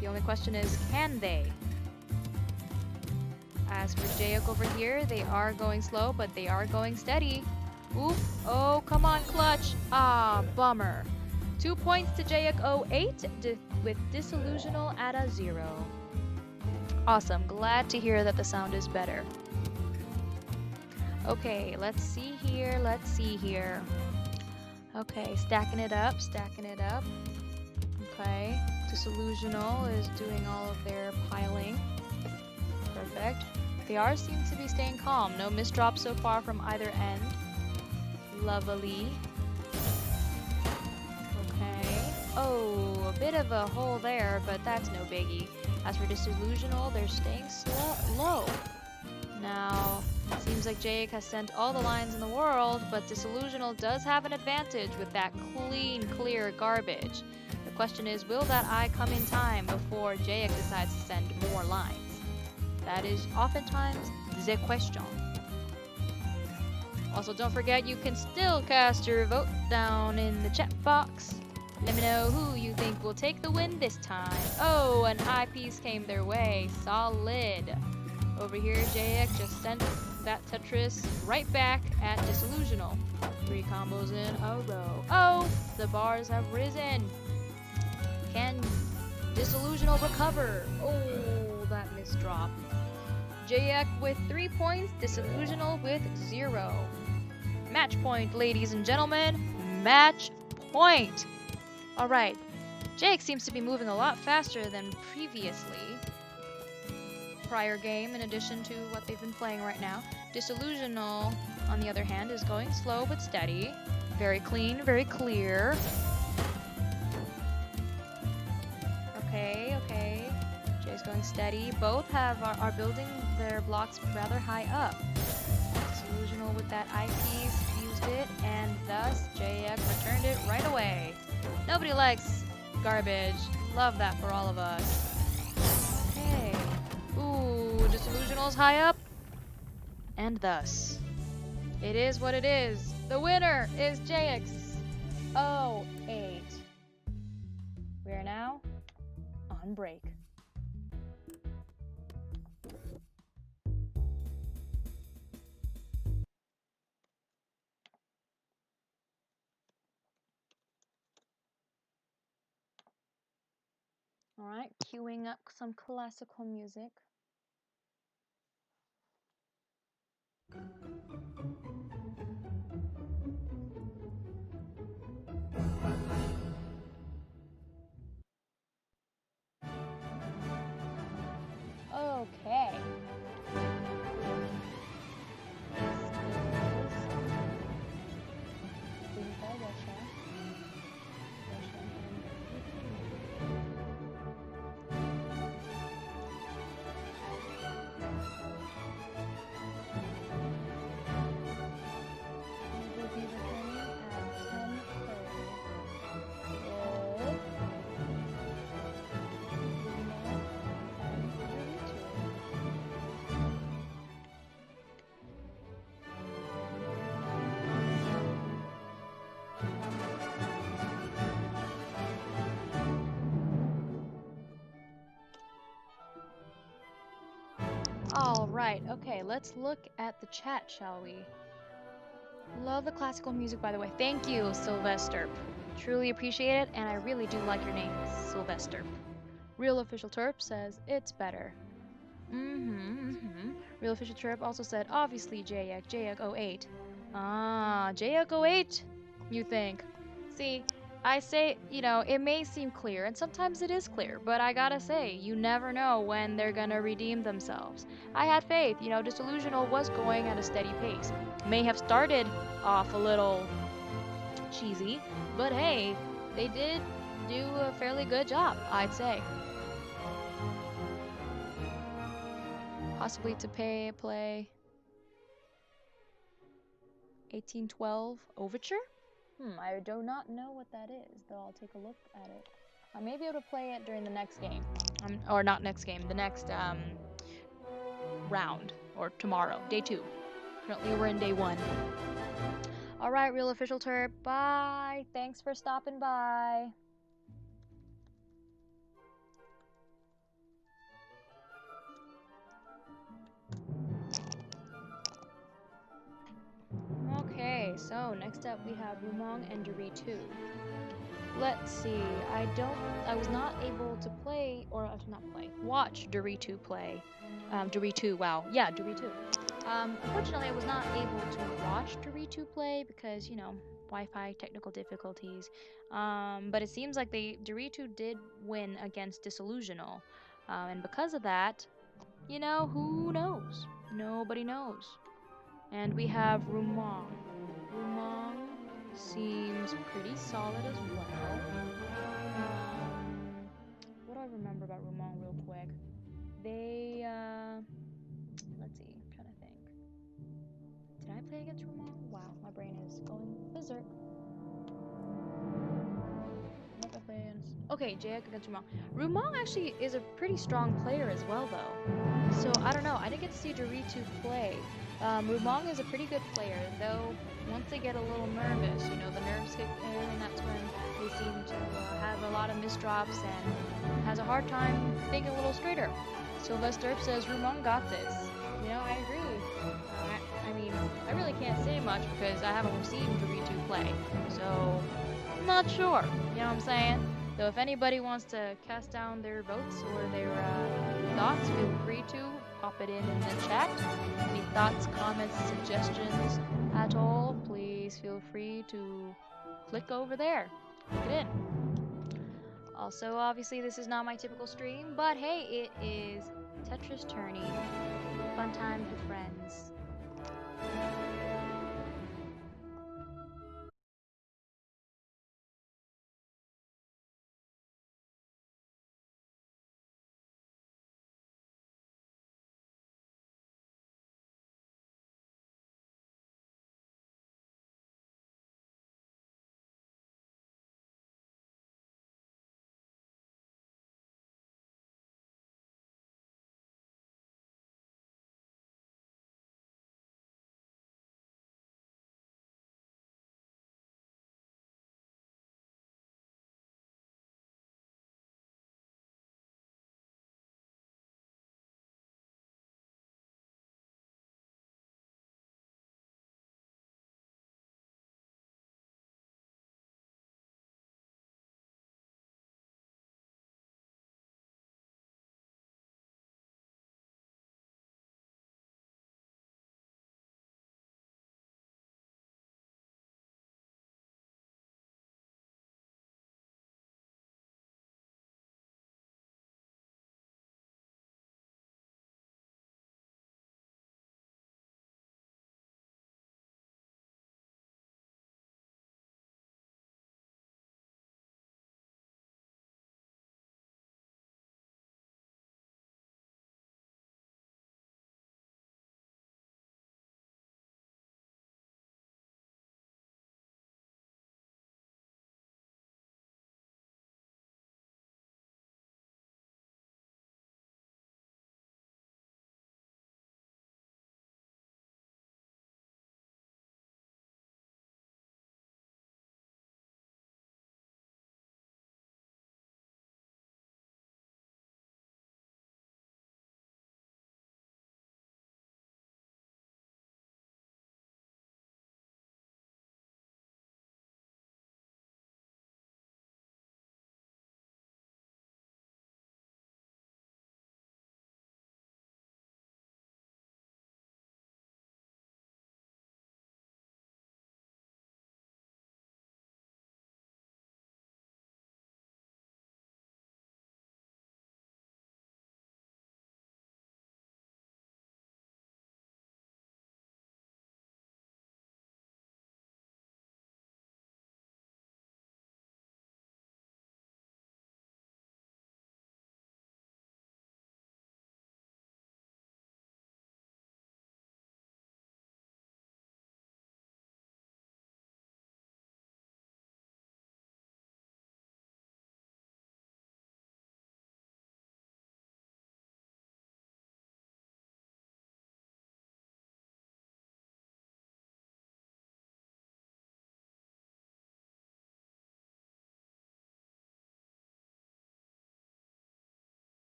The only question is, can they? As for Jaek over here, they are going slow, but they are going steady. Oop. Oh, come on, clutch. Ah, bummer. 2 points to Jaek 08 with Disillusional at a 0. Awesome. Glad to hear that the sound is better. Okay, let's see here. Okay, stacking it up. Okay, Disillusional is doing all of their piling. Perfect. They seem to be staying calm. No misdrops so far from either end. Lovely. Okay. Oh, a bit of a hole there, but that's no biggie. As for Disillusional, they're staying low. Now, it seems like Jaek has sent all the lines in the world, but Disillusional does have an advantage with that clean, clear garbage. The question is, will that eye come in time before Jaek decides to send more lines? That is oftentimes the question. Also, don't forget you can still cast your vote down in the chat box. Let me know who you think will take the win this time. Oh, an eyepiece came their way. Solid. Over here, Jaek just sent that Tetris right back at Disillusional. 3 combos in a row. Oh, the bars have risen. Can Disillusional recover? Oh, that misdrop. Jaek with 3 points, Disillusional with 0. Match point, ladies and gentlemen. Match point. All right. Jaek seems to be moving a lot faster than previously. Prior game, in addition to what they've been playing right now. Disillusional, on the other hand, is going slow but steady. Very clean, very clear. Okay. Jay's going steady. Both are building their blocks rather high up. Disillusional with that eyepiece, fused it, and thus Jaek returned it right away. Nobody likes garbage. Love that for all of us. Okay. Ooh, Disillusional's high up. And thus, it is what it is. The winner is Jaek's 08. We are now on break. All right, queuing up some classical music. Okay. All right, okay, let's look at the chat, shall we? Love the classical music, by the way. Thank you, Sylvester. Truly appreciate it, and I really do like your name, Sylvester. Real Official Terp says, it's better. Real Official Terp also said, obviously Jaek 08. Ah, Jaek 08, you think. See, I say, it may seem clear, and sometimes it is clear, but I gotta say, you never know when they're gonna redeem themselves. I had faith, Disillusional was going at a steady pace. May have started off a little cheesy, but hey, they did do a fairly good job, I'd say. Possibly to play 1812 Overture? I do not know what that is, though I'll take a look at it. I may be able to play it during the next game. Or not next game, the next round. Or tomorrow, day 2. Currently we're in day 1. Alright, Real Official Terp, bye! Thanks for stopping by. Okay, so next up we have Roomong and Duri 2. Let's see, I was not able to play, or watch Duri 2 play. Duri 2, wow. Yeah, Duri 2. Unfortunately, I was not able to watch Duri 2 play because, Wi-Fi technical difficulties. But it seems like Duri 2 did win against Disillusional. And because of that, who knows? Nobody knows. And we have Roomong. Roomong seems pretty solid as well. What do I remember about Roomong real quick? They, let's see, I'm trying to think. Did I play against Roomong? Wow, my brain is going berserk. Okay, Jaek against Roomong. Roomong actually is a pretty strong player as well, though. So I don't know. I didn't get to see Doritu play. Roomong is a pretty good player, though. Once they get a little nervous, the nerves kick in, and that's when they seem to have a lot of misdrops and has a hard time being a little straighter. Sylvester says Roomong got this. I agree. I mean, I really can't say much because I haven't seen Doritu play, so I'm not sure. You know what I'm saying? So if anybody wants to cast down their votes or their thoughts, feel free to pop it in the chat. Any thoughts, comments, suggestions at all, please feel free to click over there. Click it in. Also, obviously, this is not my typical stream, but hey, it is Tetris Tourney. Fun times with friends.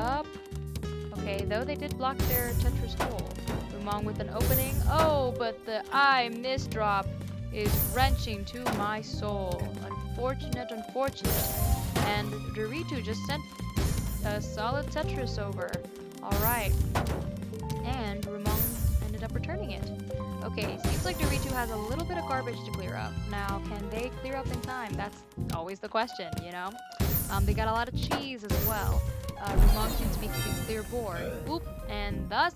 up. Okay, though they did block their Tetris goal. Roomong with an opening. Oh, but the I miss drop is wrenching to my soul. Unfortunate, unfortunate. And Doritu just sent a solid Tetris over. Alright. And Roomong ended up returning it. Okay, seems like Doritu has a little bit of garbage to clear up. Now, can they clear up in time? That's always the question, you know? They got a lot of cheese as well. Roomong seems to be keeping clear board. Oop, and thus,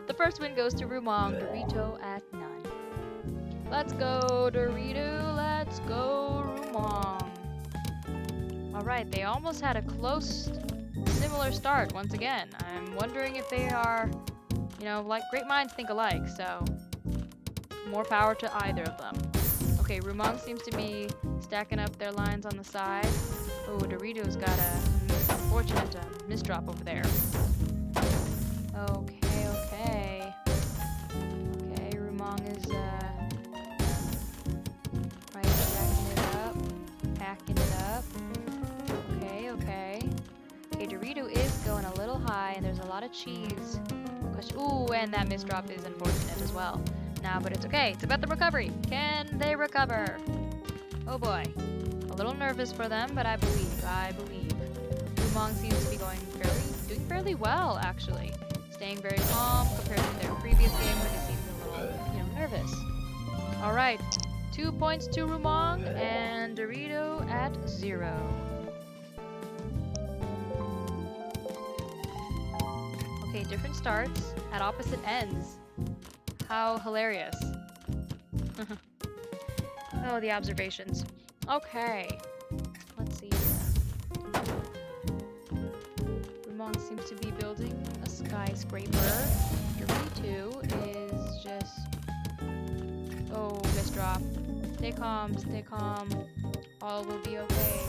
the first win goes to Roomong. Dorito at none. Let's go, Dorito. Let's go, Roomong. Alright, they almost had a close, similar start once again. I'm wondering if they are, you know, like great minds think alike, so more power to either of them. Okay, Roomong seems to be stacking up their lines on the side. Oh, Dorito's got a unfortunate misdrop over there. Okay, okay. Okay, Roomong is, right, packing it up. Okay, okay. Okay, Dorito is going a little high, and there's a lot of cheese. Ooh, and that misdrop is unfortunate as well. Nah, but it's okay. It's about the recovery. Can they recover? Oh boy. A little nervous for them, but I believe. Roomong seems to be doing fairly well, actually. Staying very calm compared to their previous game where they seemed a little, nervous. Alright. 2 points to Roomong, and Dorito at 0. Okay, different starts at opposite ends. How hilarious. Oh, the observations. Okay. Let's see here. Roomong seems to be building a skyscraper. Dorito is just... Oh, misdrop. Stay calm, stay calm. All will be okay.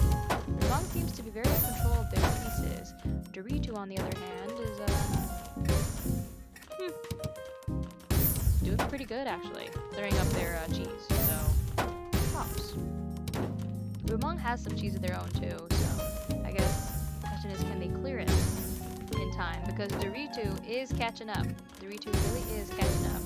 Roomong seems to be very in control of their pieces. Dorito, on the other hand, is, doing pretty good, actually. Clearing up their cheese, so props. Roomong has some cheese of their own, too, so I guess the question is, can they clear it in time? Because Dorito is catching up. Dorito really is catching up.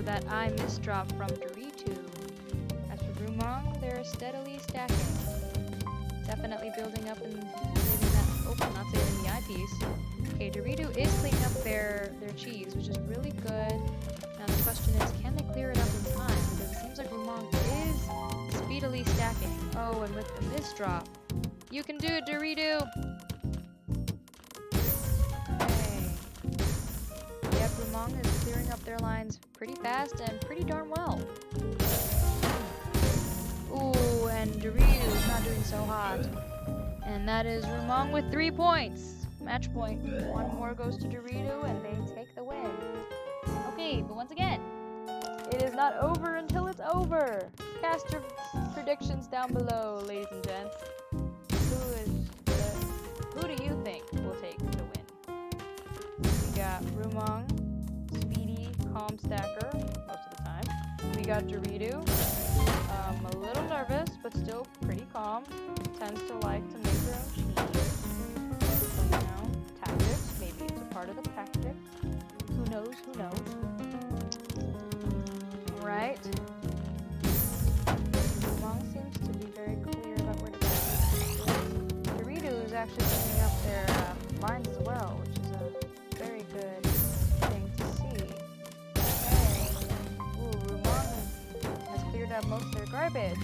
That I misdrop from Dorito. As for Roomong, they're steadily stacking. Definitely building up and saving that. Oh, not saving the eyepiece. Okay, Dorito is cleaning up their cheese, which is really good. Now the question is, can they clear it up in time? Because it seems like Roomong is speedily stacking. Oh, and with the misdrop, you can do it, Dorito. Roomong is clearing up their lines pretty fast and pretty darn well. Ooh, and Dorito is not doing so hot. And that is Roomong with 3 points. Match point. One more goes to Dorito and they take the win. Okay, but once again, it is not over until it's over. Cast your predictions down below, ladies and gents. Who do you think will take the win? We got Roomong, speedy, calm stacker most of the time. We got Dorito, a little nervous, but still pretty calm. Tends to like to make her own cheese. You know, tactics. Maybe it's a part of the tactic. Who knows? Who knows? Alright. Roomong seems to be very clear about where to go. Dorito is actually cleaning up their lines as well, which is a very good thing to see. Okay. Ooh, Roomong has cleared up most of their garbage.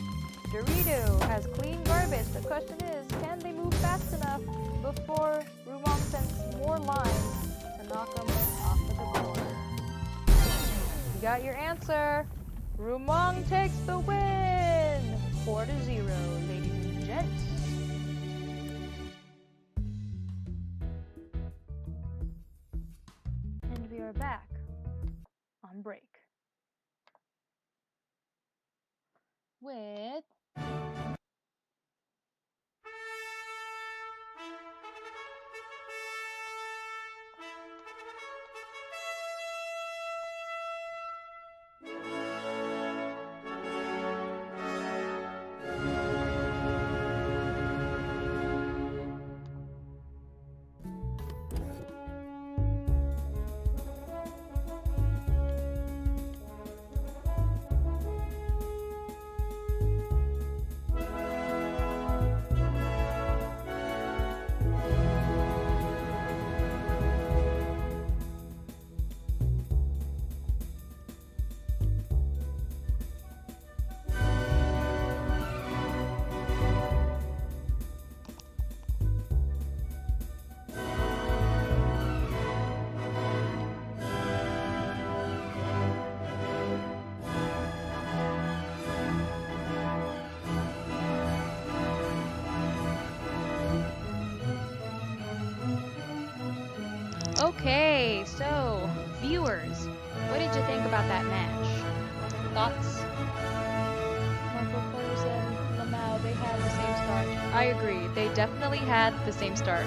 Dorito has clean garbage. The question is, can they move fast enough before Roomong sends more lines to knock them off of the board? You got your answer. Roomong takes the win! 4-0, ladies and gents. And we are back on break with Okay, so viewers, what did you think about that match? Thoughts? Marco Polo and Lamau, they had the same start. I agree, they definitely had the same start,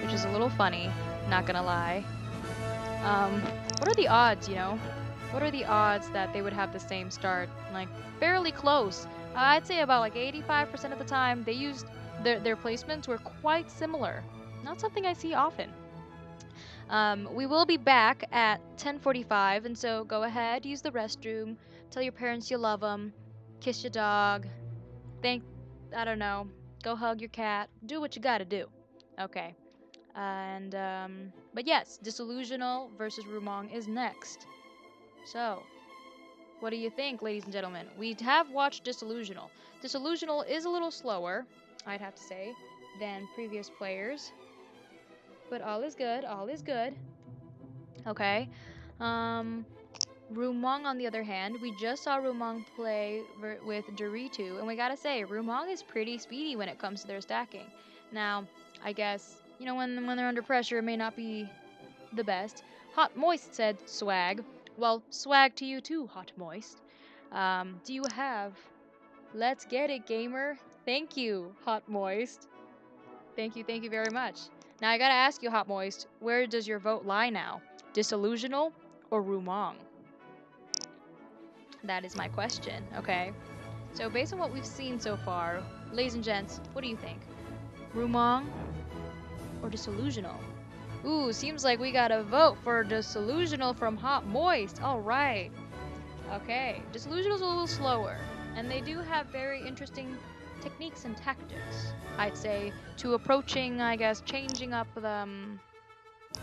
which is a little funny, not gonna lie. Um, what are the odds, you know? What are the odds that they would have the same start? Like, fairly close. I'd say about like 85% of the time they used their placements were quite similar. Not something I see often. We will be back at 10:45, and so go ahead, use the restroom, tell your parents you love them, kiss your dog, thank, I don't know, go hug your cat, do what you gotta do. Okay. And, but yes, Disillusional versus Roomong is next. So, what do you think, ladies and gentlemen? We have watched Disillusional. Disillusional is a little slower, I'd have to say, than previous players. But all is good, all is good. Okay. Um, Roomong, on the other hand, we just saw Roomong play with Doritu, and we gotta say, Roomong is pretty speedy when it comes to their stacking. Now, I guess, you know, when they're under pressure, it may not be the best. Hot Moist said swag. Well, swag to you too, Hot Moist. Do you have? Let's get it, gamer. Thank you, Hot Moist. Thank you very much. Now I gotta ask you, Hot Moist, where does your vote lie now? Disillusional or Roomong? That is my question, okay? So based on what we've seen so far, ladies and gents, what do you think? Roomong or Disillusional? Ooh, seems like we got a vote for Disillusional from Hot Moist. All right. Okay, Disillusional's a little slower, and they do have very interesting techniques and tactics, I'd say, to approaching, I guess, changing up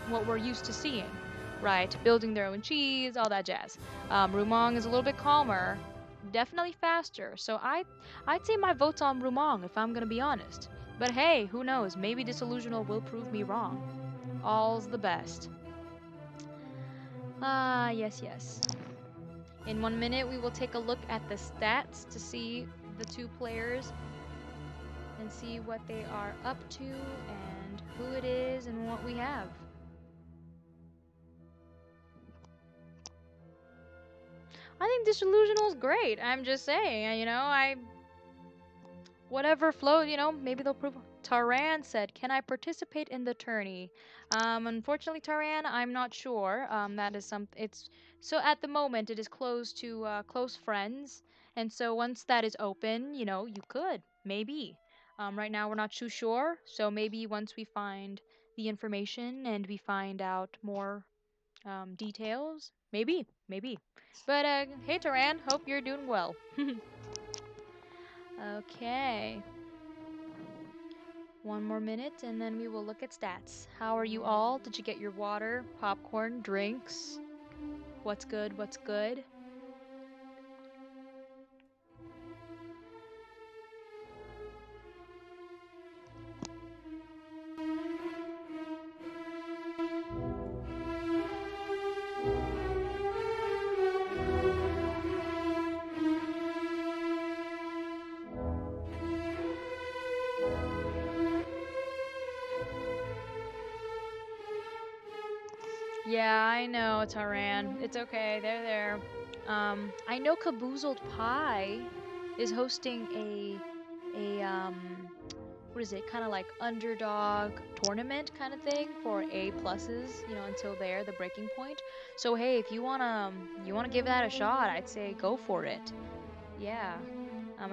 what we're used to seeing, right? Building their own cheese, all that jazz. Roomong is a little bit calmer, definitely faster, so I'd say my vote's on Roomong if I'm gonna be honest. But hey, who knows? Maybe Disillusional will prove me wrong. All's the best. Ah, yes. In 1 minute, we will take a look at the stats to see the two players and see what they are up to and who it is and what we have. I think Disillusional is great. I'm just saying, you know, whatever flows, you know, maybe they'll prove. Taran said, "Can I participate in the tourney?" Unfortunately, Taran, I'm not sure. That is it's so at the moment it is closed to close friends, and so once that is open, you know, you could maybe. Right now we're not too sure, so maybe once we find the information and we find out more details, maybe. But hey, Taran, hope you're doing well. Okay. 1 more minute and then we will look at stats. How are you all? Did you get your water, popcorn, drinks? What's good? What's good? Yeah, I know, Taran. It's okay. They're there. I know Caboozled Pie is hosting a what is it? Kind of like underdog tournament kind of thing for A pluses, you know, until they're the breaking point. So hey, if you wanna give that a shot, I'd say go for it. Yeah. I'm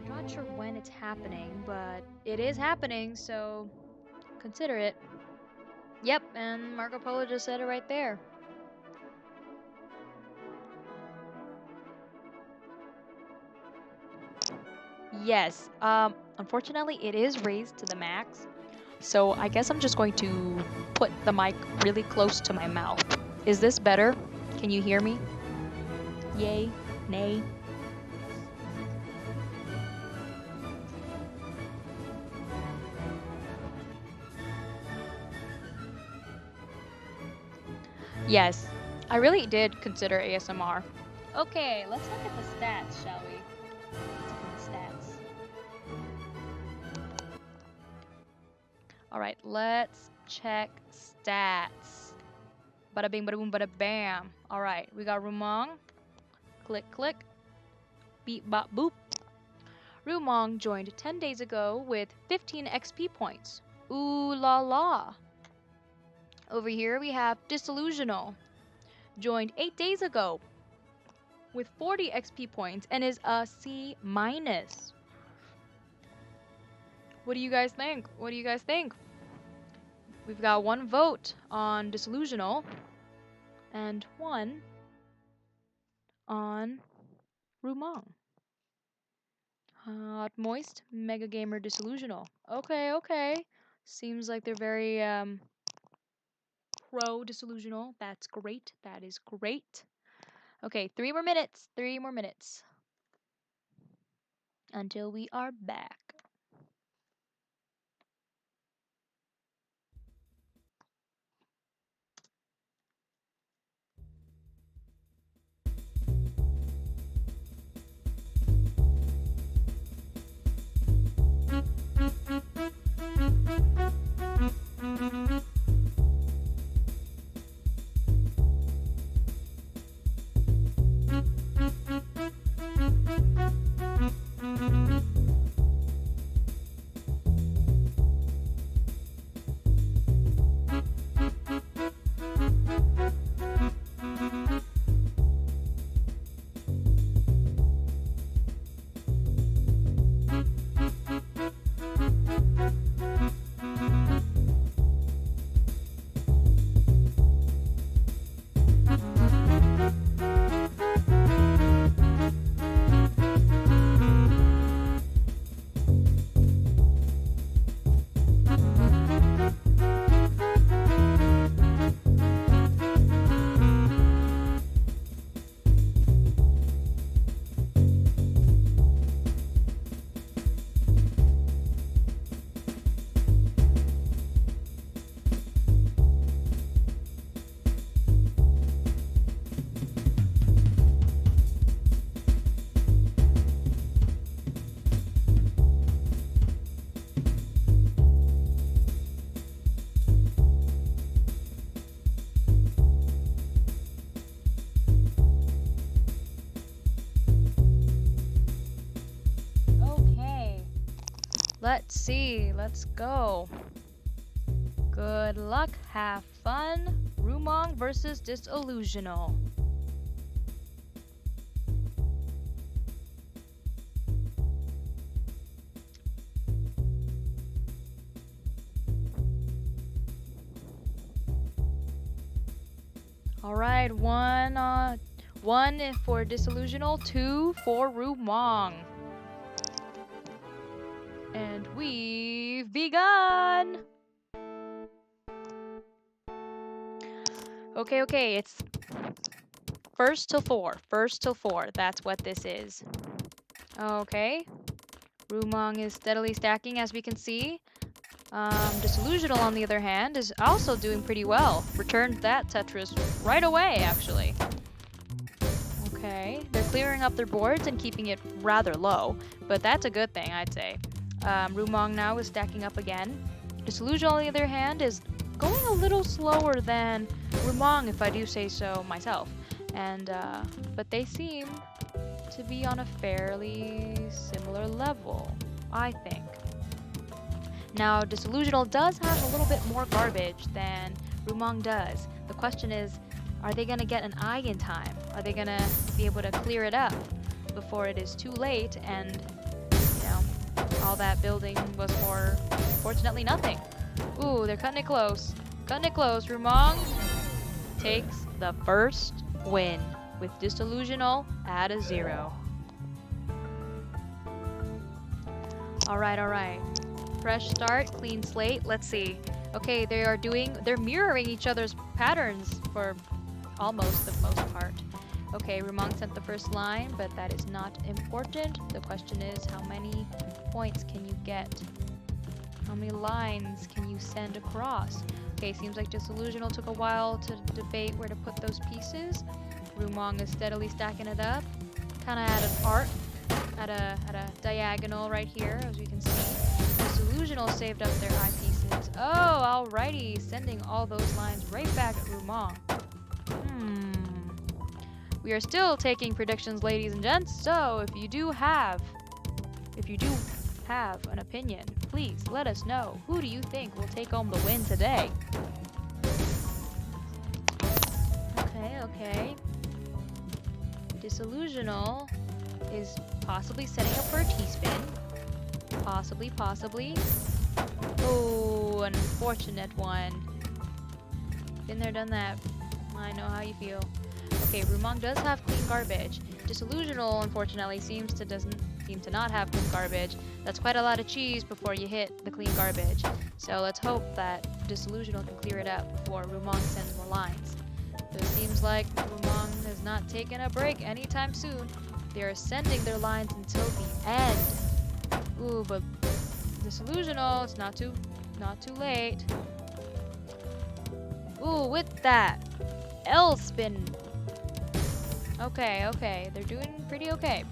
not sure when it's happening, but it is happening, so consider it. Yep, and Marco Polo just said it right there. Yes. Unfortunately, it is raised to the max. So I guess I'm just going to put the mic really close to my mouth. Is this better? Can you hear me? Yay? Nay? Yes. I really did consider ASMR. Okay, let's look at the stats, shall we? Let's look at the stats. All right, let's check stats. Bada bing, bada boom, bada bam. Alright, we got Roomong. Click, click. Beep, bop, boop. Roomong joined 10 days ago with 15 XP points. Ooh la la. Over here we have Disillusional. Joined 8 days ago with 40 XP points and is a C-. What do you guys think? What do you guys think? We've got 1 vote on Disillusional and 1 on Roomong. Hot Moist, Mega Gamer Disillusional. Okay, okay. Seems like they're very pro Disillusional. That's great. That is great. Okay, 3 more minutes. 3 more minutes. Until we are back. Let's see. Let's go. Good luck. Have fun. Roomong versus Disillusional. All right, one for Disillusional, 2 for Roomong. And we've begun! Okay, it's first till 4. First till 4, that's what this is. Okay, Roomong is steadily stacking, as we can see. Disillusional, on the other hand, is also doing pretty well. Returned that Tetris right away, actually. Okay, they're clearing up their boards and keeping it rather low, but that's a good thing, I'd say. Roomong now is stacking up again. Disillusional, on the other hand, is going a little slower than Roomong, if I do say so myself. And, but they seem to be on a fairly similar level, I think. Now, Disillusional does have a little bit more garbage than Roomong does. The question is, are they going to get an eye in time? Are they going to be able to clear it up before it is too late and, you know, all that building was for, fortunately, nothing? Ooh, they're cutting it close. Cutting it close. Roomong takes the first win with Disillusional at a 0. Alright. Fresh start, clean slate. Let's see. Okay, they're mirroring each other's patterns for almost the most part. Okay, Roomong sent the first line, but that is not important. The question is, how many points can you get? How many lines can you send across? Okay, seems like Disillusional took a while to debate where to put those pieces. Roomong is steadily stacking it up, kind of at an arc, at a diagonal right here, as we can see. Disillusional saved up their eyepieces. Oh, alrighty, sending all those lines right back at Roomong. We are still taking predictions, ladies and gents, so if you do have an opinion, please let us know. Who do you think will take home the win today? Okay. Disillusional is possibly setting up for a T-spin. Possibly. Oh, an unfortunate one. Been there, done that. I know how you feel. Okay, Roomong does have clean garbage. Disillusional, unfortunately, doesn't seem to not have clean garbage. That's quite a lot of cheese before you hit the clean garbage. So let's hope that Disillusional can clear it up before Roomong sends more lines. So it seems like Roomong is not taking a break anytime soon. They are sending their lines until the end. Ooh, but Disillusional, it's not too late. Ooh, with that L spin. Okay, they're doing pretty okay.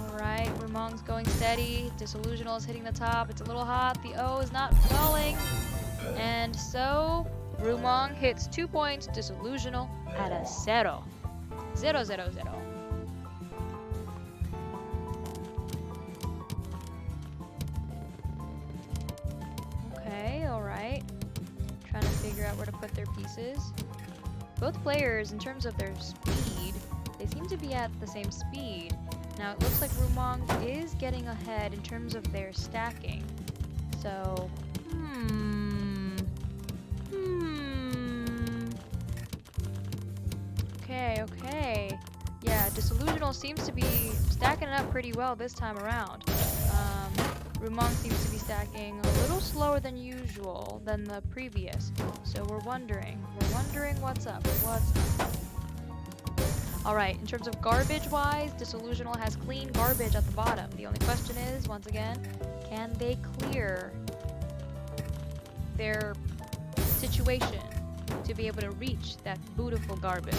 Alright, Roomong's going steady. Disillusional is hitting the top. It's a little hot. The O is not falling. And so, Roomong hits 2 points. Disillusional at a 0. 0, 0, 0. Okay, alright. Trying to figure out where to put their pieces. Both players, in terms of their speed, they seem to be at the same speed. Now it looks like Roomong is getting ahead in terms of their stacking. So, Okay. Yeah, Disillusional seems to be stacking it up pretty well this time around. Roomong seems to be stacking a little slower than usual than the previous. So we're wondering what's up. Alright, in terms of garbage-wise, Disillusional has clean garbage at the bottom. The only question is, once again, can they clear their situation to be able to reach that beautiful garbage?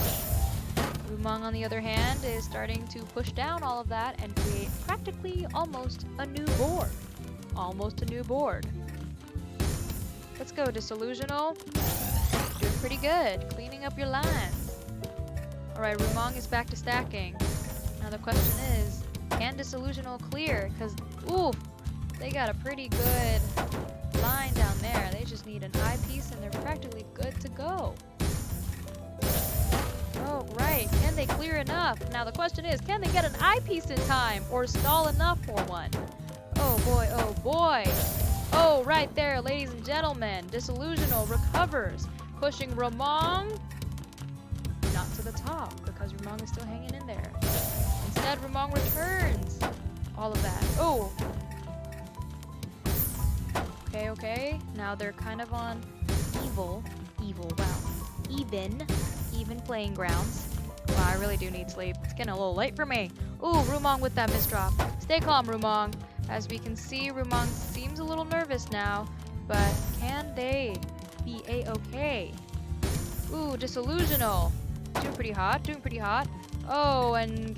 Roomong, on the other hand, is starting to push down all of that and create practically almost a new board. Let's go, Disillusional. Doing pretty good, cleaning up your lines. Alright, Roomong is back to stacking. Now the question is, can Disillusional clear? Because, oof, they got a pretty good line down there. They just need an eyepiece and they're practically good to go. Oh, right. Can they clear enough? Now the question is, can they get an eyepiece in time or stall enough for one? Oh boy. Oh, right there, ladies and gentlemen. Disillusional recovers, pushing Roomong not to the top because Roomong is still hanging in there. Instead, Roomong returns all of that. Oh. Okay. Now they're kind of on even playing grounds. Wow, I really do need sleep. It's getting a little late for me. Ooh, Roomong with that misdrop. Stay calm, Roomong. As we can see, Roomong seems a little nervous now, but can they be a-okay? Ooh, Disillusional. Doing pretty hot. Oh, and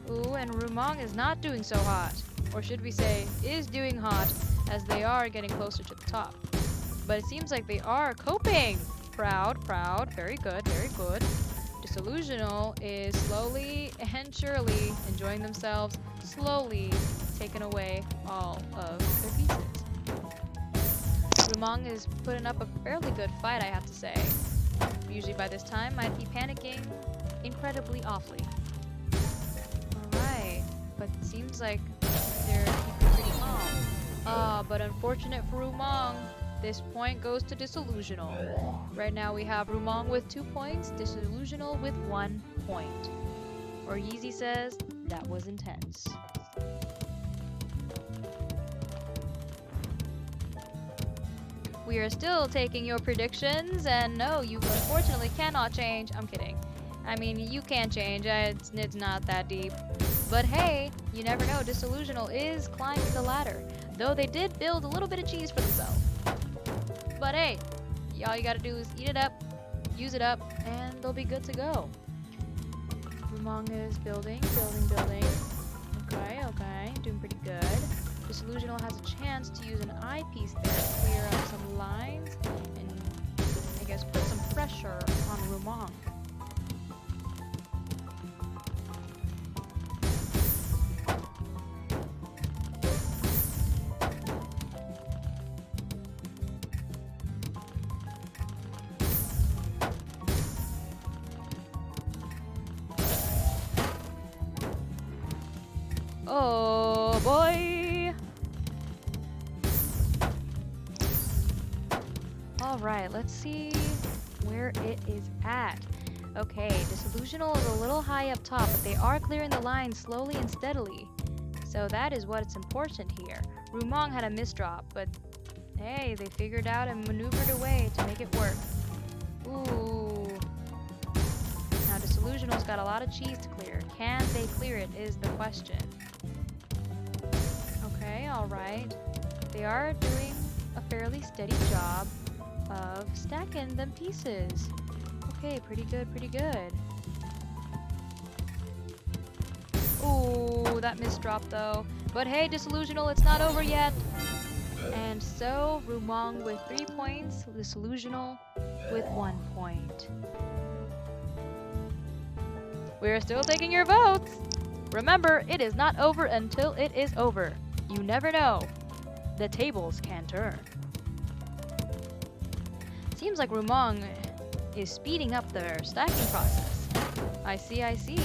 Roomong is not doing so hot. Or should we say, is doing hot, as they are getting closer to the top. But it seems like they are coping. Proud. Very good. Disillusional is slowly and surely enjoying themselves, slowly taking away all of their pieces. Roomong is putting up a fairly good fight, I have to say. Usually by this time, might be panicking incredibly awfully. Alright, but it seems like they're keeping pretty calm. But unfortunate for Roomong, this point goes to Disillusional. Right now we have Roomong with 2 points, Disillusional with 1 point. Or Yeezy says, that was intense. We are still taking your predictions, and no, you unfortunately cannot change. I'm kidding. I mean, you can change, it's not that deep. But hey, you never know, Disillusional is climbing the ladder. Though they did build a little bit of cheese for themselves. But hey, all you gotta do is eat it up, use it up, and they'll be good to go. Roomong is building. Okay, doing pretty good. Disillusional has a chance to use an eyepiece there to clear up some lines. guess, put some pressure on Roomong. Oh boy! Alright, let's see where it is at. Okay, Disillusional is a little high up top, but they are clearing the line slowly and steadily. So that is what's important here. Roomong had a misdrop, but hey, they figured out and maneuvered a way to make it work. Ooh. Now Disillusional's got a lot of cheese to clear. Can they clear it is the question. Okay, alright. They are doing a fairly steady job of stacking them pieces. Okay, pretty good, pretty good. Ooh, that misdrop though. But hey, Disillusional, it's not over yet. And so, Roomong with 3 points, Disillusional with 1 point. We're still taking your votes! Remember, it is not over until it is over. You never know. The tables can turn. Seems like Roomong is speeding up their stacking process. I see, I see.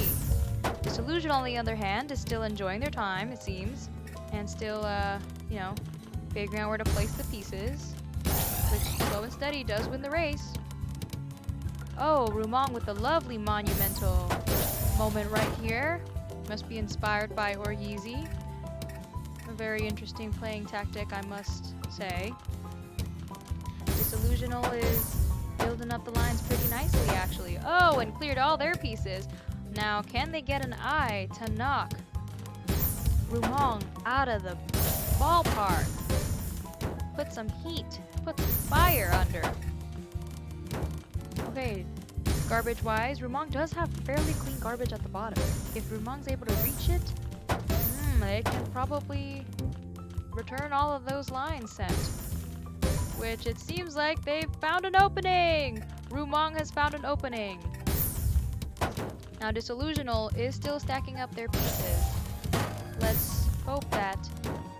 Disillusion, on the other hand, is still enjoying their time, it seems. And still, you know, figuring out where to place the pieces. Which, slow and steady, does win the race. Oh, Roomong with a lovely monumental moment right here. Must be inspired by Oryeezy. A very interesting playing tactic, I must say. Disillusional is building up the lines pretty nicely, actually. Oh, and cleared all their pieces. Now, can they get an eye to knock Roomong out of the ballpark? Put some heat, put some fire under. Okay, garbage-wise, Roomong does have fairly clean garbage at the bottom. If Roomong's able to reach it, they can probably return all of those lines sent. Which it seems like they've found an opening! Roomong has found an opening. Now Disillusional is still stacking up their pieces. Let's hope that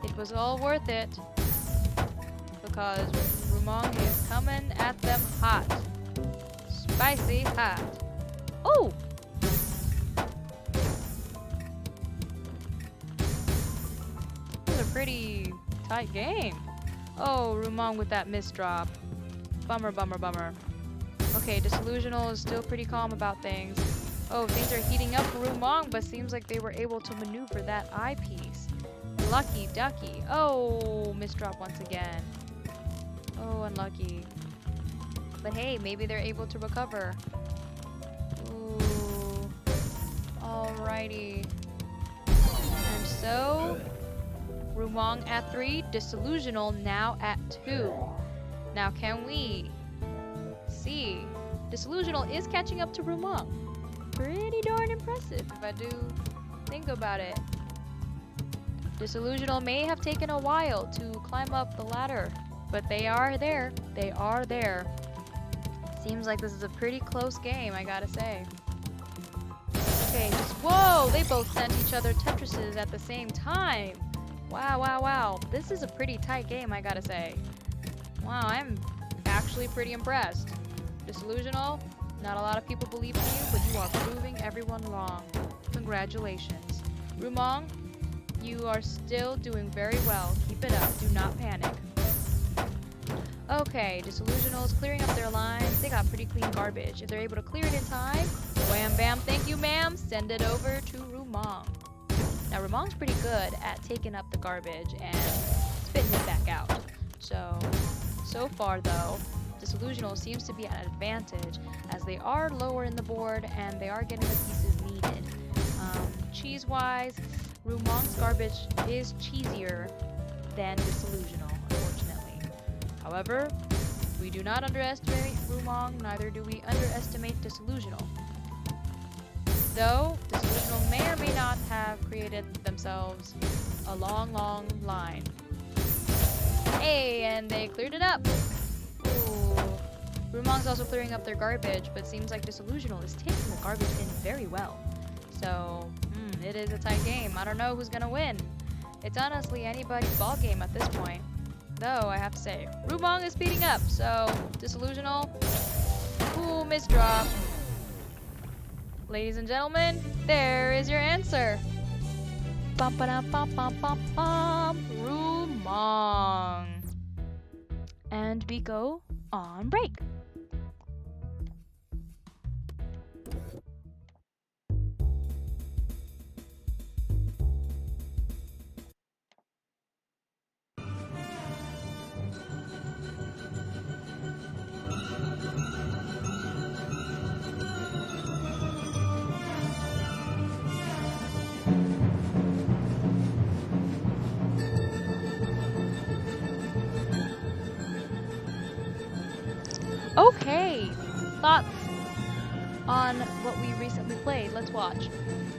it was all worth it. Because Roomong is coming at them hot. Spicy hot. Oh! This is a pretty tight game. Oh, Roomong with that misdrop. Bummer, bummer, bummer. Okay, Disillusional is still pretty calm about things. Oh, things are heating up for Roomong, but seems like they were able to maneuver that eyepiece. Lucky ducky. Oh, misdrop once again. Oh, unlucky. But hey, maybe they're able to recover. Ooh. Alrighty. And so, Roomong at 3, Disillusional now at 2. Now can we see? Disillusional is catching up to Roomong. Pretty darn impressive if I do think about it. Disillusional may have taken a while to climb up the ladder, but they are there. They are there. Seems like this is a pretty close game, I gotta say. Okay, just whoa! They both sent each other Tetrises at the same time. Wow, wow, wow. This is a pretty tight game, I gotta say. Wow, I'm actually pretty impressed. Disillusional, not a lot of people believe in you, but you are proving everyone wrong. Congratulations. Roomong, you are still doing very well. Keep it up. Do not panic. Okay, Disillusional is clearing up their lines. They got pretty clean garbage. If they're able to clear it in time, wham bam, thank you ma'am, send it over to Roomong. Now Roomong's pretty good at taking up the garbage and spitting it back out. So far though, Disillusional seems to be at an advantage as they are lower in the board and they are getting the pieces needed. Cheese-wise, Roomong's garbage is cheesier than Disillusional, unfortunately. However, we do not underestimate Roomong, neither do we underestimate Disillusional. Though, Disillusional may or may not have created themselves a long, long line. Hey, and they cleared it up! Ooh. Roomong's also clearing up their garbage, but seems like Disillusional is taking the garbage in very well. So, it is a tight game. I don't know who's gonna win. It's honestly anybody's ball game at this point. Though, I have to say, Roomong is speeding up, so Disillusional, ooh, misdrop. Ladies and gentlemen, there is your answer. Bum ba dum bum bum bum bum. Roomong. And we go on break. Okay, thoughts on what we recently played? Let's watch.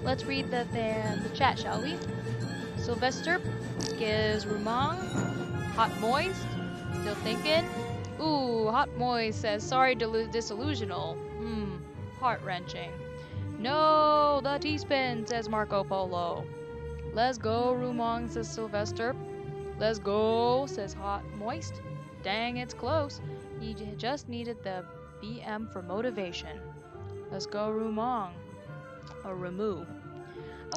Let's read the chat, shall we? Sylvester gives Roomong Hot Moist. Still thinking. Ooh, Hot Moist says sorry, Disillusional. Heart-wrenching. No, the T-spin, says Marco Polo. Let's go, Roomong, says Sylvester. Let's go, says Hot Moist. Dang, it's close. He just needed the BM for motivation. Let's go, Roomong. Or Remu.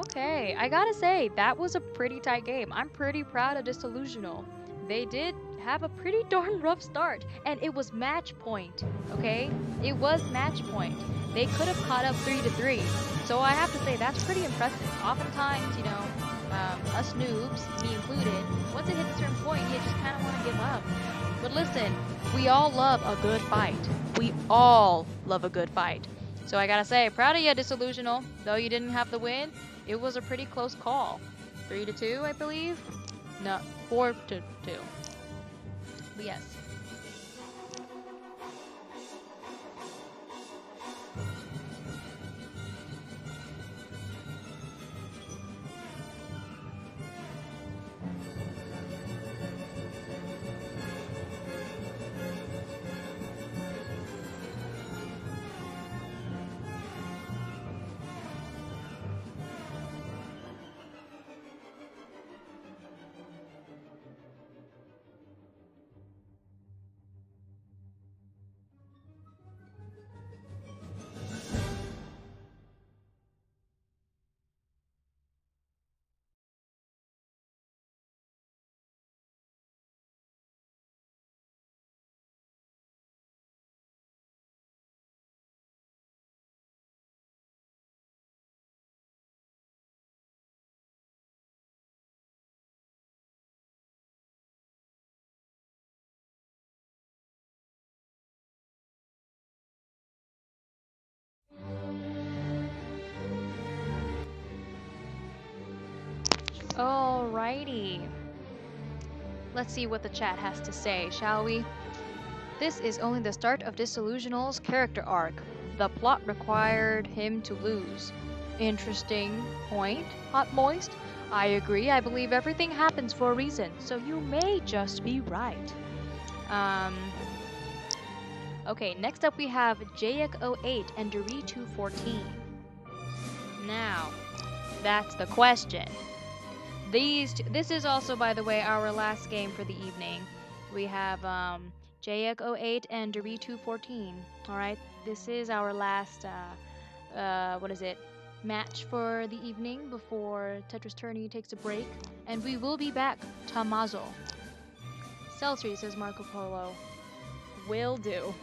Okay, I gotta say, that was a pretty tight game. I'm pretty proud of Disillusional. They did have a pretty darn rough start, and it was match point, okay? It was match point. They could have caught up 3-3, so I have to say, that's pretty impressive. Oftentimes, you know, us noobs, me included, once it hits a certain point, you just kind of want to give up. But listen, we all love a good fight. We all love a good fight. So I gotta say, proud of you, Disillusional. Though you didn't have the win, it was a pretty close call. 3-2, I believe? No, 4-2. But yes. Alrighty. Let's see what the chat has to say, shall we? This is only the start of Disillusional's character arc. The plot required him to lose. Interesting point, Hot Moist. I agree. I believe everything happens for a reason, so you may just be right. Okay, next up we have Jaek08 and Doritu14. Now, that's the question. This is also, by the way, our last game for the evening. We have Jaek08 and Doritu14. Alright, this is our last, match for the evening before Tetris Tourney takes a break. And we will be back Tamazo. Celcery, says Marco Polo. Will do.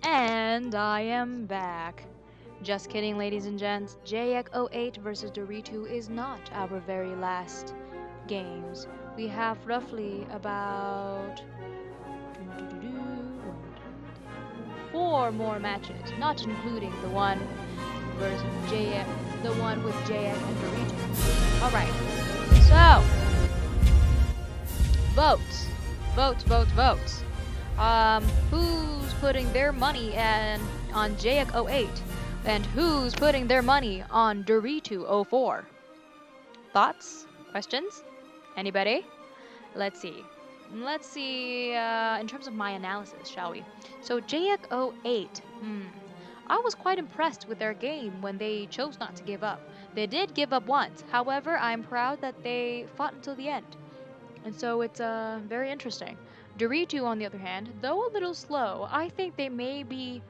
And I am back. Just kidding, ladies and gents. Jaek 08 versus Doritu is not our very last games. We have roughly about 4 more matches, not including the one versus Jaek, the one with Jaek and Doritu. All right. So, votes, votes. Who's putting their money on Jaek 08, and who's putting their money on Doritu 04? Thoughts? Questions? Anybody? Let's see. In terms of my analysis, shall we? So Jaek 08, I was quite impressed with their game when they chose not to give up. They did give up once. However, I'm proud that they fought until the end. And so it's very interesting. Doritu, on the other hand, though a little slow, I think they may be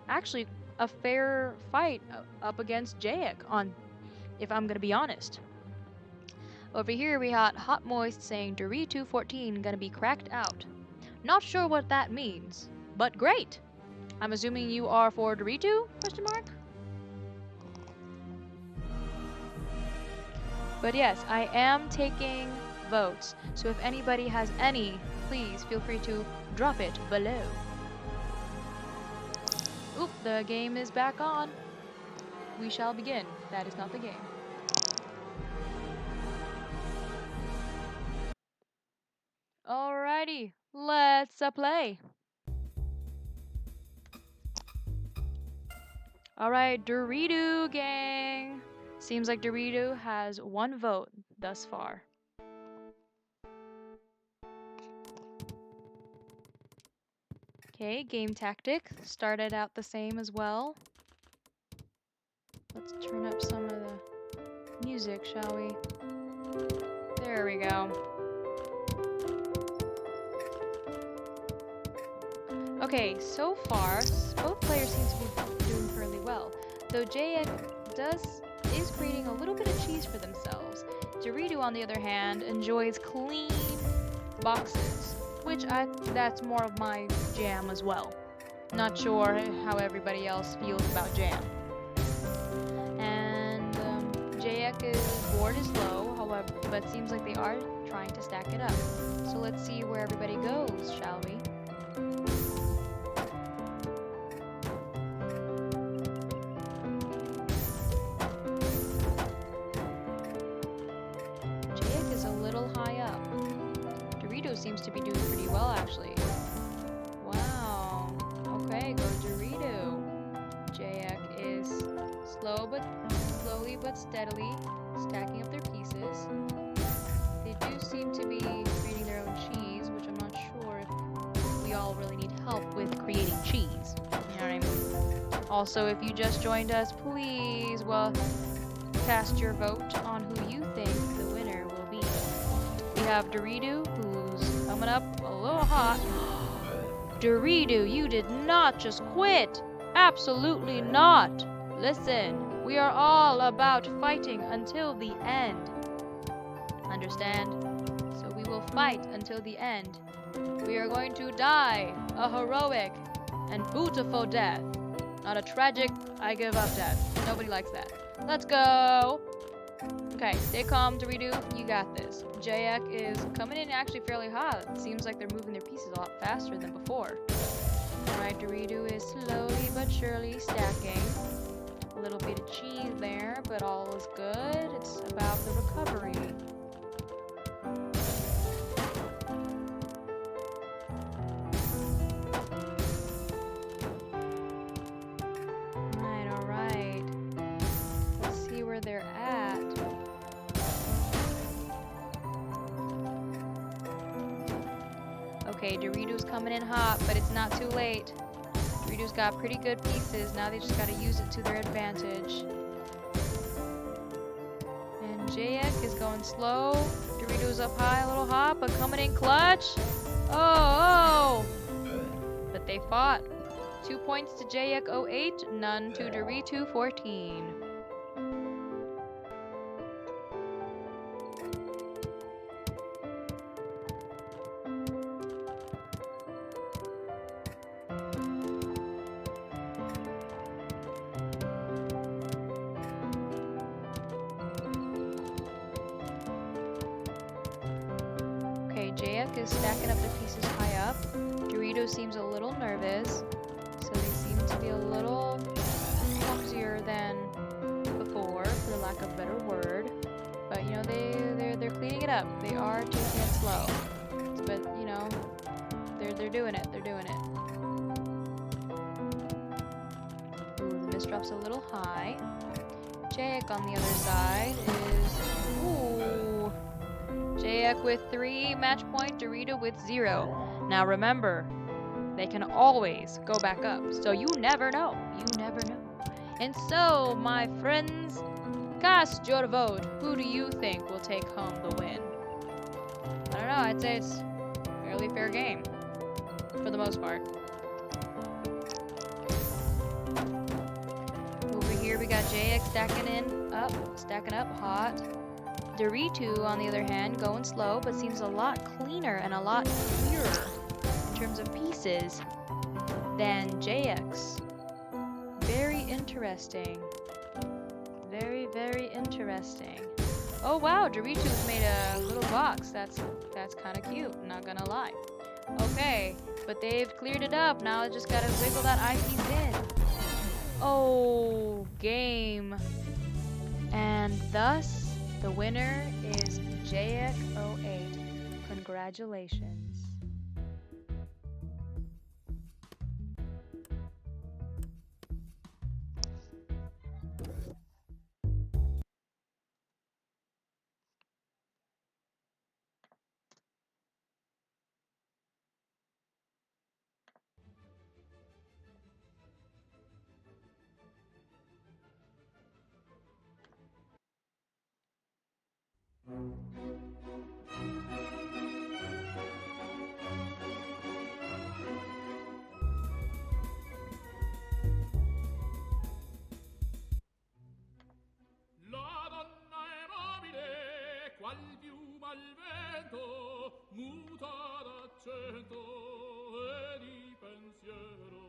actually a fair fight up against Jaek, if I'm going to be honest. Over here we got Hot Moist saying Doritu 14 gonna be cracked out. Not sure what that means, but great. I'm assuming you are for Doritu? Question mark. But yes, I am taking votes. So if anybody has any, please feel free to drop it below. Oop, the game is back on. We shall begin. That is not the game. Alrighty, let's play. Alright, Doritu gang. Seems like Doritu has 1 vote thus far. Okay, game tactic started out the same as well. Let's turn up some of the music, shall we? There we go. Okay, so far, both players seem to be doing fairly well. Though Jaek is creating a little bit of cheese for themselves. Doritu, on the other hand, enjoys clean boxes, which that's more of my jam as well. Not sure how everybody else feels about jam. And Jaek's board is low, however, but seems like they are trying to stack it up. So let's see where everybody goes, shall we? Jaek is a little high up. Doritu seems to be doing pretty well, actually. Wow. Okay, go Doritu. Jaek is slowly but steadily stacking up their pieces. They do seem to be creating their own cheese, which I'm not sure if we all really need help with creating cheese. You know what I mean? Also, if you just joined us, please, cast your vote on who you think the winner will be. We have Doritu, who's coming up a little hot. Doritu, you did not just quit. Absolutely not. Listen, we are all about fighting until the end. Understand? So we will fight until the end. We are going to die a heroic and beautiful death. Not a tragic, I give up death. Nobody likes that. Let's go. Okay, stay calm, Doritu. You got this. Jaek is coming in actually fairly hot. It seems like they're moving their pieces a lot faster than before. Alright, Doritu is slowly but surely stacking. A little bit of cheese there, but all is good. It's about the recovery. Alright. Let's see where they're at. Okay, Doritu's coming in hot, but it's not too late. Doritu's got pretty good pieces. Now they just gotta use it to their advantage. And Jaek is going slow. Doritu's up high, a little hot, but coming in clutch. Oh! But they fought. 2 points to Jaek 08, none to Doritu 14. is stacking up the pieces high up. Dorito seems a little nervous, so they seem to be a little clumsier than before, for the lack of a better word. But you know, they're cleaning it up. They are taking it slow, but you know, they're doing it. They're doing it. Ooh, the mist drop's a little high. Jaek on the other side is ooh. Jaek with 3 match point, Dorito with 0. Now remember, they can always go back up, so you never know. You never know. And so, my friends, cast your vote. Who do you think will take home the win? I don't know. I'd say it's a fairly fair game for the most part. Over here we got Jaek stacking up hot. Dorito, on the other hand, going slow, but seems a lot cleaner and a lot clearer in terms of pieces than Jaek's. Very interesting. Very, very interesting. Oh wow, Dorito's made a little box. That's kind of cute, not gonna lie. Okay, but they've cleared it up. Now I just gotta wiggle that eyepiece in. Oh, game. And thus, the winner is Jaek08. Congratulations. Qual piuma al vento, muta d'accento e di pensiero,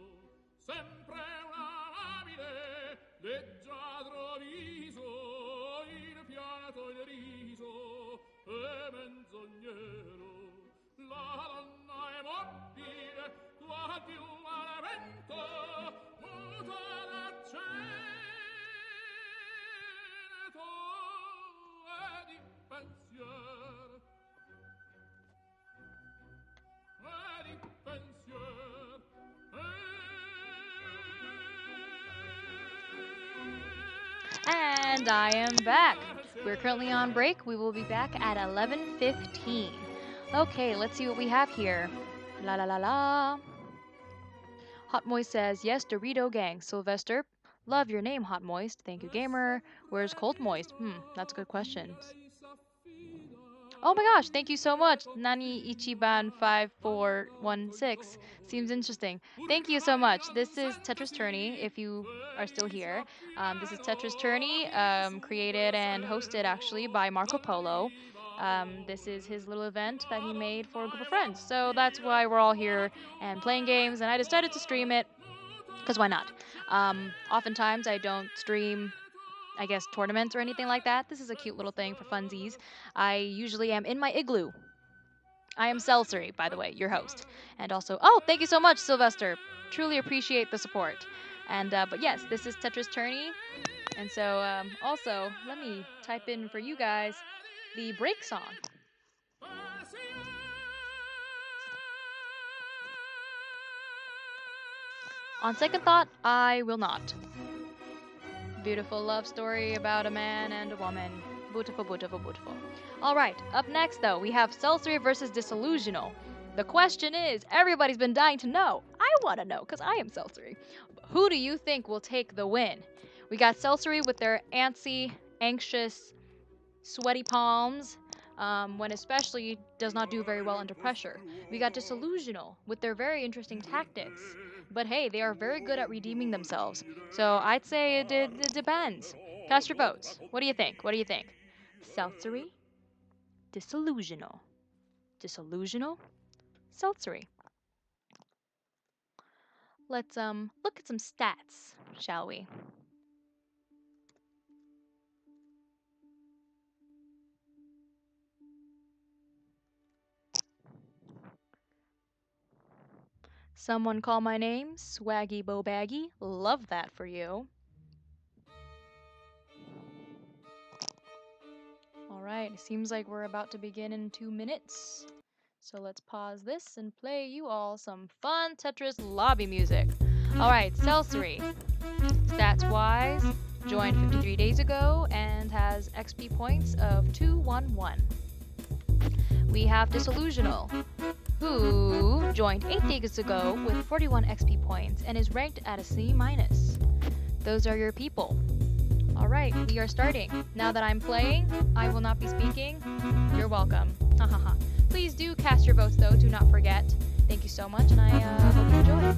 sempre una amabile, leggiadro viso, il pianto il riso e menzognero. La donna è mobile, qual piuma al vento, muta d'accento pensier di pensier And I am back. We're currently on break. We will be back at 11:15. Okay, let's see what we have here. La la la la. Hot Moist says, yes, Dorito Gang. Sylvester, love your name, Hot Moist. Thank you, Gamer. Where's Cold Moist? That's a good question. Oh my gosh, thank you so much. Nani Ichiban 5416. Seems interesting. Thank you so much. This is Tetris Tourney, if you are still here. This is Tetris Tourney, created and hosted actually by Marco Polo. This is his little event that he made for a group of friends. So that's why we're all here and playing games, and I decided to stream it, because why not? Oftentimes I don't stream, I guess, tournaments or anything like that. This is a cute little thing for funsies. I usually am in my Igloo. I am Celcery, by the way, your host. And also, oh, thank you so much, Sylvester. Truly appreciate the support. And, but yes, this is Tetris Tourney. And so, also, let me type in for you guys the break song. On second thought, I will not. Beautiful love story about a man and a woman. Beautiful, beautiful, beautiful. Alright, up next though, we have Celcery versus Disillusional. The question is, everybody's been dying to know. I want to know, because I am Celcery. Who do you think will take the win? We got Celcery with their antsy, anxious, sweaty palms, when especially does not do very well under pressure. We got Disillusional with their very interesting tactics. But hey, they are very good at redeeming themselves. So I'd say it depends. Cast your votes. What do you think? What do you think? Celcery? Disillusional. Disillusional? Celcery. Let's look at some stats, shall we? Someone call my name, Swaggy Bobaggy. Love that for you. Alright, it seems like we're about to begin in 2 minutes. So let's pause this and play you all some fun Tetris lobby music. Alright, Celcery. Stats wise, joined 53 days ago and has XP points of 211. We have Disillusional, who joined 8 days ago with 41 XP points and is ranked at a C-. Those are your people. Alright, we are starting. Now that I'm playing, I will not be speaking. You're welcome. Hahaha. Please do cast your votes though, do not forget. Thank you so much, and I hope you enjoy.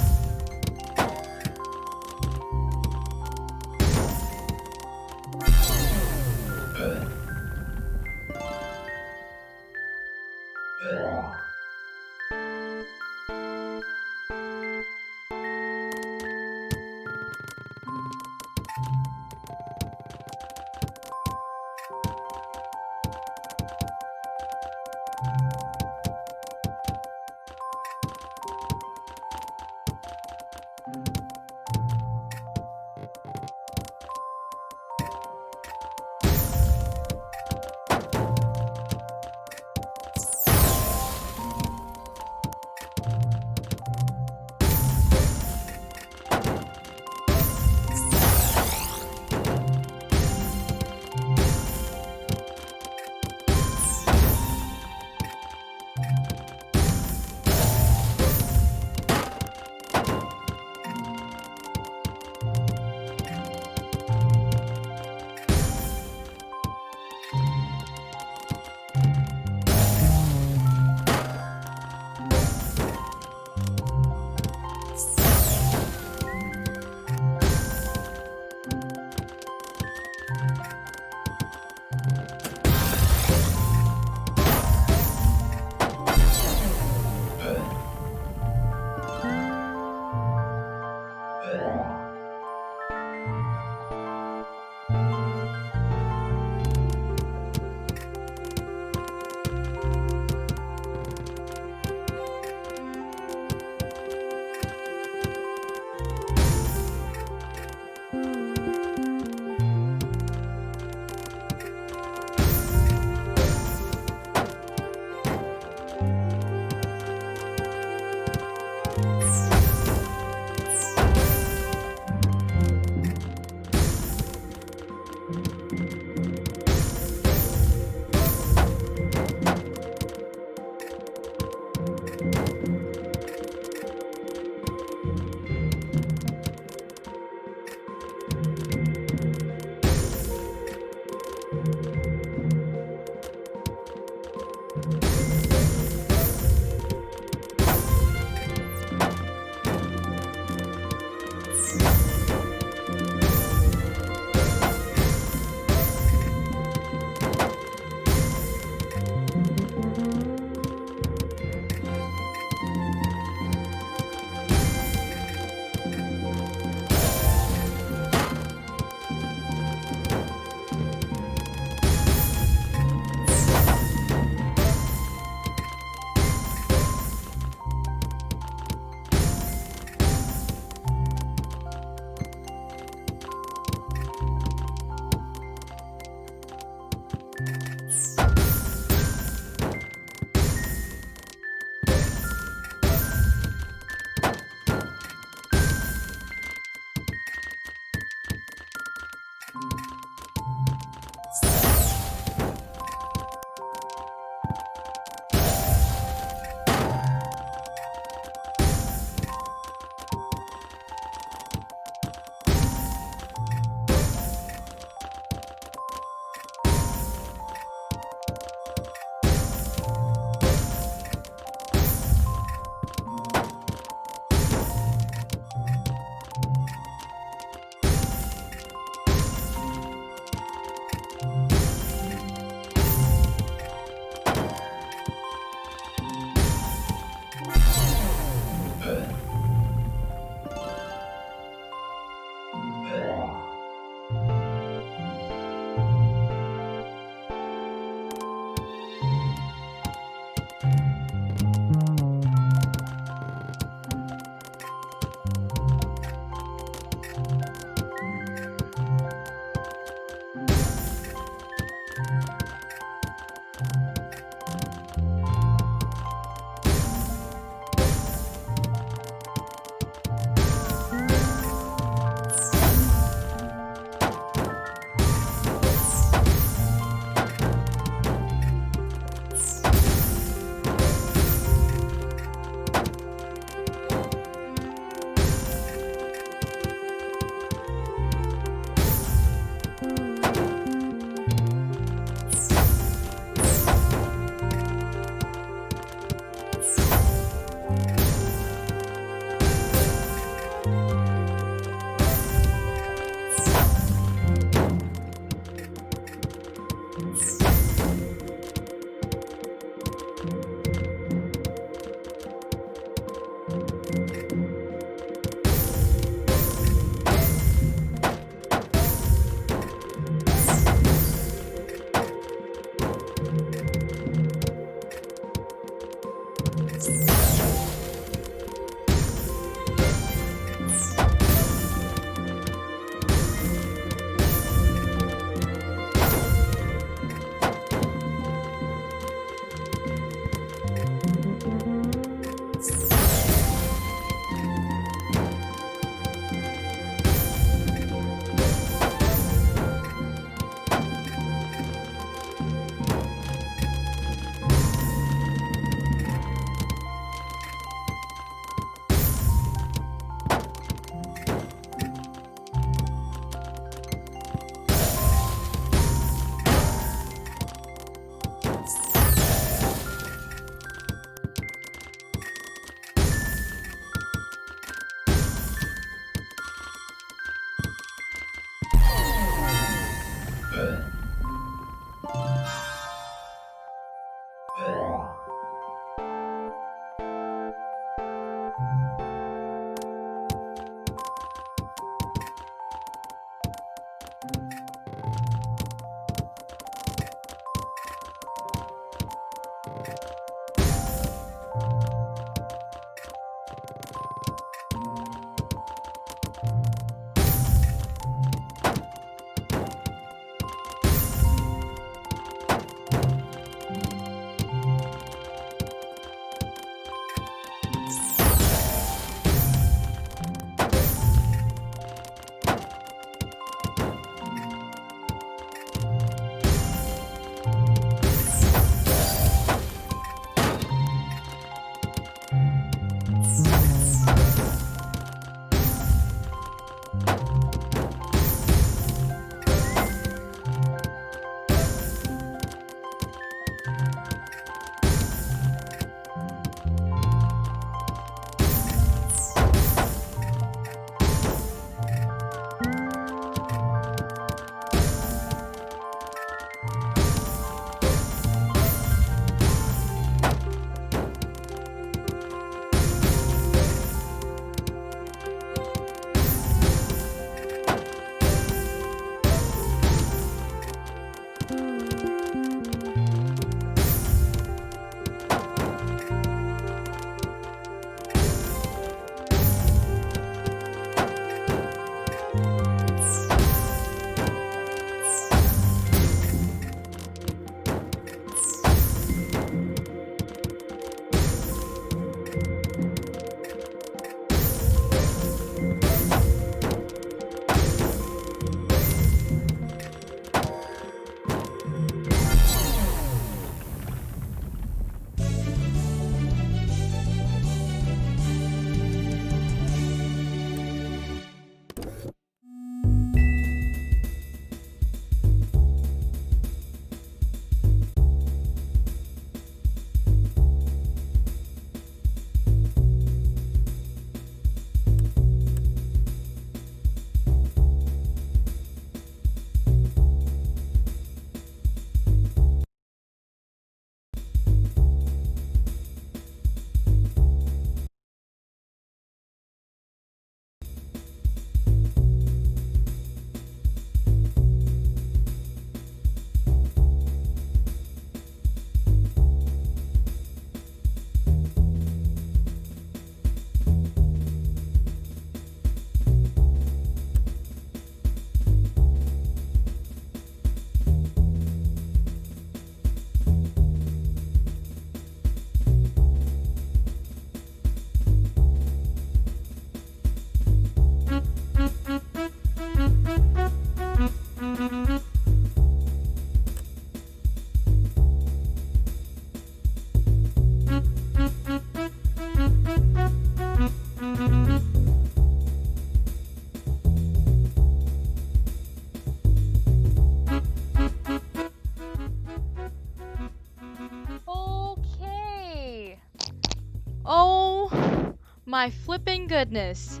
My flipping goodness.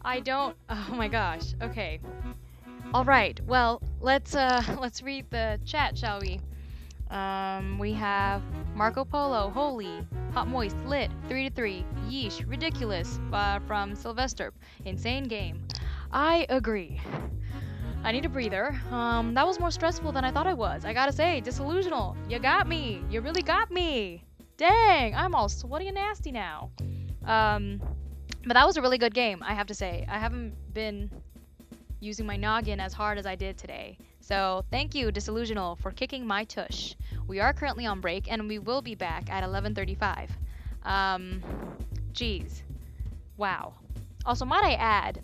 I don't. Oh my gosh. Okay. All right. Well, let's read the chat, shall we? We have Marco Polo, Holy, Hot Moist, Lit, 3 to 3, Yeesh, Ridiculous, from Sylvester, Insane Game. I agree. I need a breather. That was more stressful than I thought it was. I gotta say, Disillusional, you got me. You really got me. Dang, I'm all sweaty and nasty now. But that was a really good game, I have to say. I haven't been using my noggin as hard as I did today. So thank you, Disillusional, for kicking my tush. We are currently on break, and we will be back at 11:35. Geez. Wow. Also, might I add,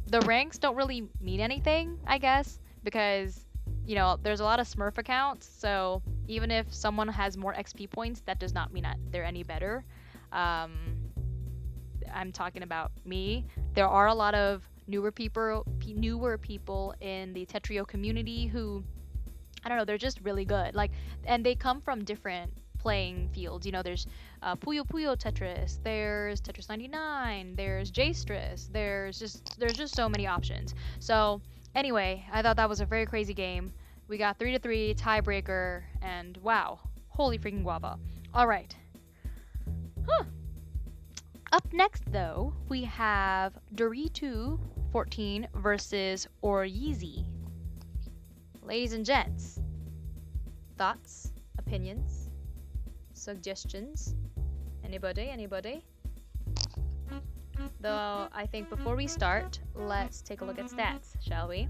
the ranks don't really mean anything, I guess, because there's a lot of Smurf accounts, so even if someone has more XP points, that does not mean that they're any better. I'm talking about me. There are a lot of newer people in the Tetrio community who, I don't know, they're just really good. And they come from different playing fields. There's Puyo Puyo Tetris, there's Tetris 99, there's Jstris, there's just so many options. So anyway, I thought that was a very crazy game. We got 3 to 3 tiebreaker, and wow, holy freaking guava. All right. Up next, though, we have Doritu 14 versus Oryeezy. Ladies and gents, thoughts, opinions, suggestions? Anybody? Though, I think before we start, let's take a look at stats, shall we?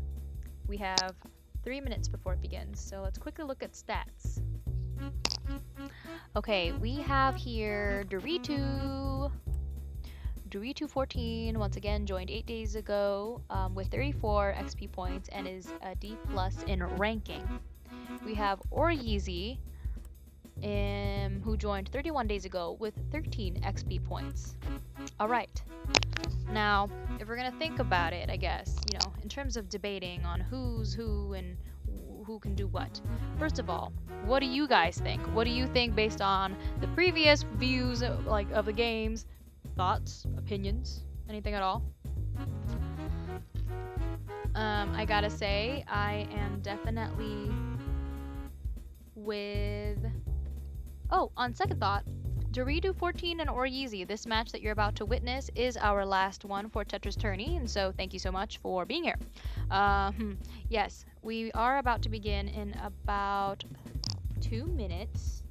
We have 3 minutes before it begins, so let's quickly look at stats. Okay, we have here Doritu 14, once again, joined 8 days ago with 34 XP points and is a D+ in ranking. We have Oryeezy, who joined 31 days ago with 13 XP points. Alright, now, if we're going to think about it, I guess, in terms of debating on who's who and who can do what. First of all, what do you guys think? What do you think based on the previous views of the games? Thoughts, opinions, anything at all? I gotta say, I am definitely with... Oh, on second thought, Doritu 14 and Oryeezy, this match that you're about to witness is our last one for Tetris Tourney, and so thank you so much for being here. Yes, we are about to begin in about 2 minutes.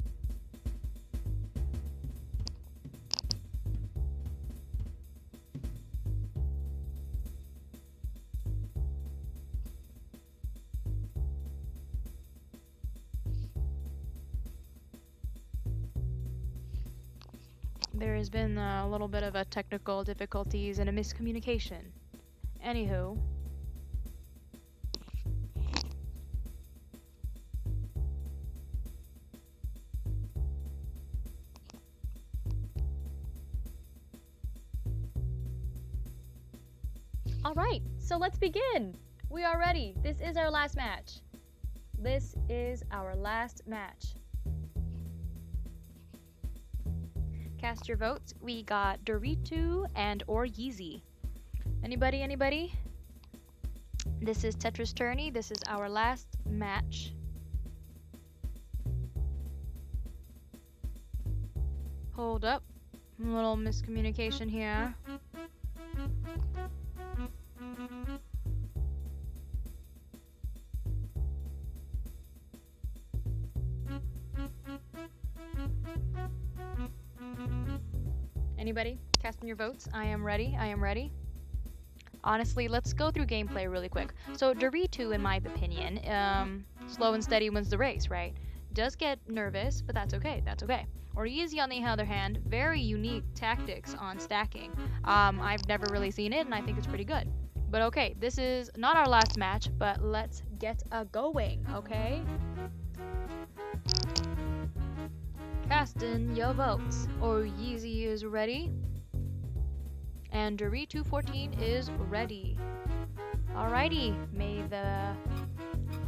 There has been a little bit of a technical difficulties and a miscommunication. Anywho. Alright, so let's begin! We are ready. This is our last match. This is our last match. Cast your votes. We got Doritu and Oryeezy. Anybody? This is Tetris Tourney. This is our last match. Hold up. A little miscommunication here. Anybody casting your votes? I am ready. Honestly, let's go through gameplay really quick. So Doritu, in my opinion, slow and steady wins the race, right? Does get nervous, but that's okay. Oryeezy, on the other hand, very unique tactics on stacking. I've never really seen it, and I think it's pretty good. But okay, this is not our last match, but let's get going, okay? Casting your votes. Oryeezy is ready. And Doritu 14 is ready. Alrighty, may the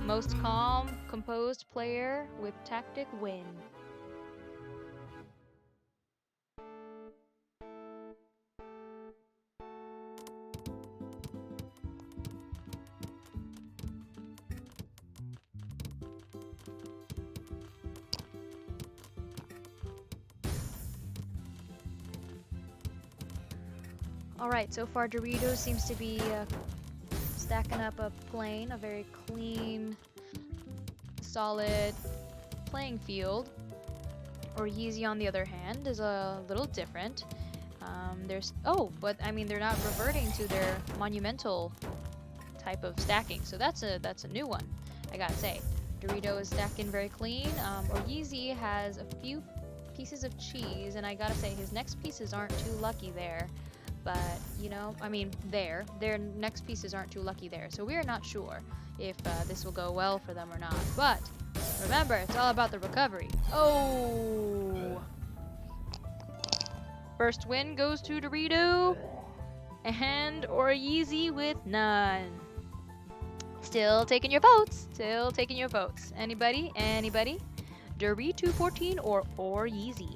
most calm, composed player with tactic win. Alright, so far Dorito seems to be stacking up a plane, a very clean, solid playing field. Or Yeezy, on the other hand, is a little different. But I mean, they're not reverting to their monumental type of stacking, so that's a new one, I gotta say. Dorito is stacking very clean. Or Yeezy has a few pieces of cheese, and I gotta say his next pieces aren't too lucky there. But you know, I mean, their next pieces aren't too lucky there, so we are not sure if this will go well for them or not. But remember, it's all about the recovery. Oh! First win goes to Dorito, and or Yeezy with none. Still taking your votes. Still taking your votes. Anybody? Anybody? Dorito 14 or Yeezy?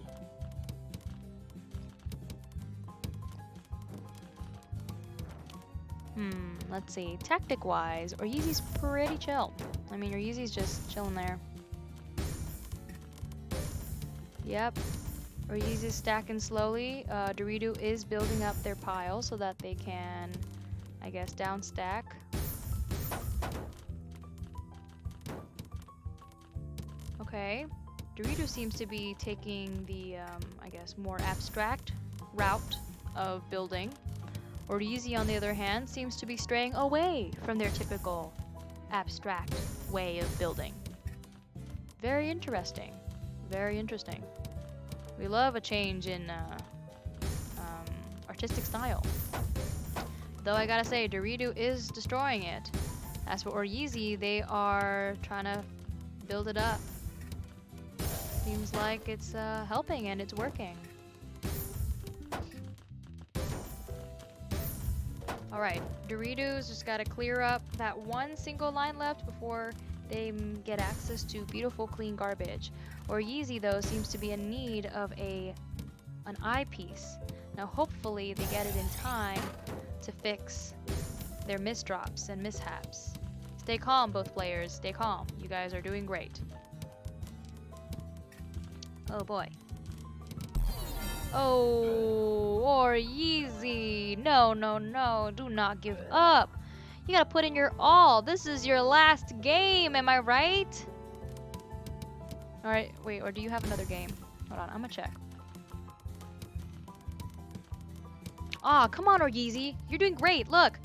Let's see. Tactic-wise, or Yeezy's pretty chill. I mean, your Yeezy's just chilling there. Yep. Or Yeezy's stacking slowly. Dorito is building up their pile so that they can, I guess, down stack. Okay. Dorito seems to be taking the, I guess, more abstract route of building. Or Yeezy, on the other hand, seems to be straying away from their typical abstract way of building. Very interesting. Very interesting. We love a change in artistic style. Though I gotta say, Dorito is destroying it. As for Yeezy, they are trying to build it up. Seems like it's helping and it's working. Alright, Doritos just gotta clear up that one single line left before they get access to beautiful clean garbage. Or Yeezy, though, seems to be in need of an eyepiece. Now hopefully they get it in time to fix their misdrops and mishaps. Stay calm, both players. Stay calm. You guys are doing great. Oh boy. Oh, or Yeezy. No, no, no. Do not give up. You gotta put in your all. This is your last game, am I right? Alright, wait, or do you have another game? Hold on, I'm gonna check. Aw, come on, Yeezy. You're doing great, look.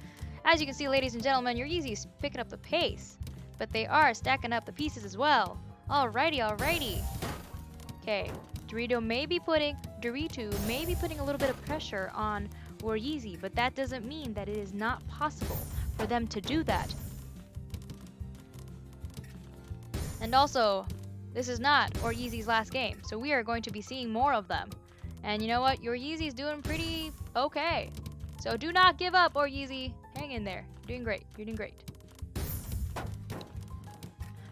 As you can see, ladies and gentlemen, your Yeezy's picking up the pace. But they are stacking up the pieces as well. Alrighty, alrighty. Okay, Dorito may be putting a little bit of pressure on Yeezy, but that doesn't mean that it is not possible for them to do that. And also, this is not Yeezy's last game, so we are going to be seeing more of them. And you know what? Your Yeezy's doing pretty okay. So do not give up, Yeezy. Hang in there. You're doing great. You're doing great.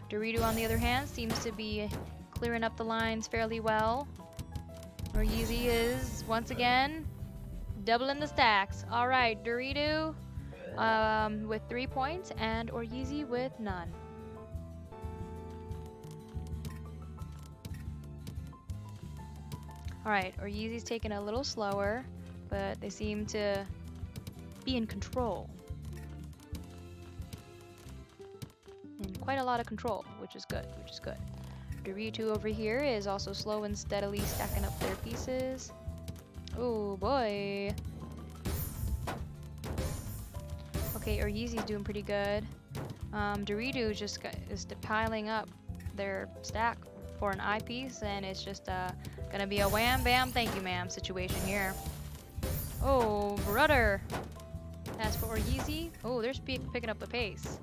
Dorito, on the other hand, seems to be clearing up the lines fairly well. Yeezy is, once again, doubling the stacks. Alright, Dorito with 3 points and Yeezy with none. Alright, Yeezy's taking a little slower, but they seem to be in control. In quite a lot of control, which is good, which is good. Dorito over here is also slow and steadily stacking up their pieces. Oh boy. Okay, Yeezy's doing pretty good. Dorito is piling up their stack for an eyepiece, and it's just gonna be a wham bam thank you ma'am situation here. Oh, brother. As for Yeezy, oh, they're picking up the pace.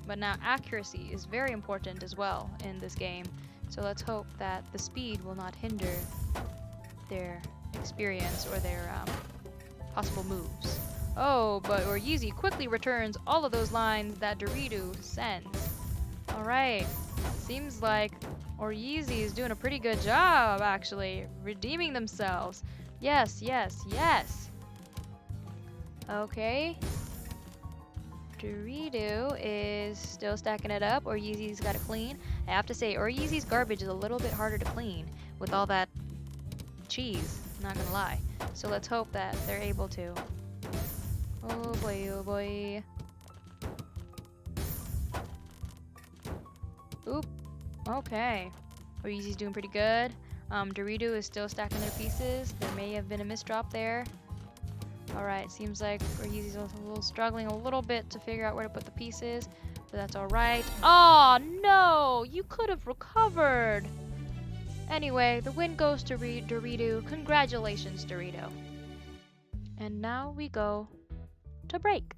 But now accuracy is very important as well in this game. So let's hope that the speed will not hinder their experience or their possible moves. Oh, but Yeezy quickly returns all of those lines that Dorito sends. Alright, seems like Yeezy is doing a pretty good job, actually, redeeming themselves. Yes, yes, yes. Okay. Dorito is still stacking it up. Yeezy's got to clean. I have to say, Yeezy's garbage is a little bit harder to clean with all that cheese, not gonna lie. So let's hope that they're able to Oh boy, oh boy. Oop. Okay. Oizi's doing pretty good. Dorito is still stacking their pieces. There may have been a misdrop there. Alright, seems like Oizi's struggling a little bit to figure out where to put the pieces. But that's alright. Oh no! You could have recovered! Anyway, the win goes to Dorito. Congratulations, Dorito. And now we go to break.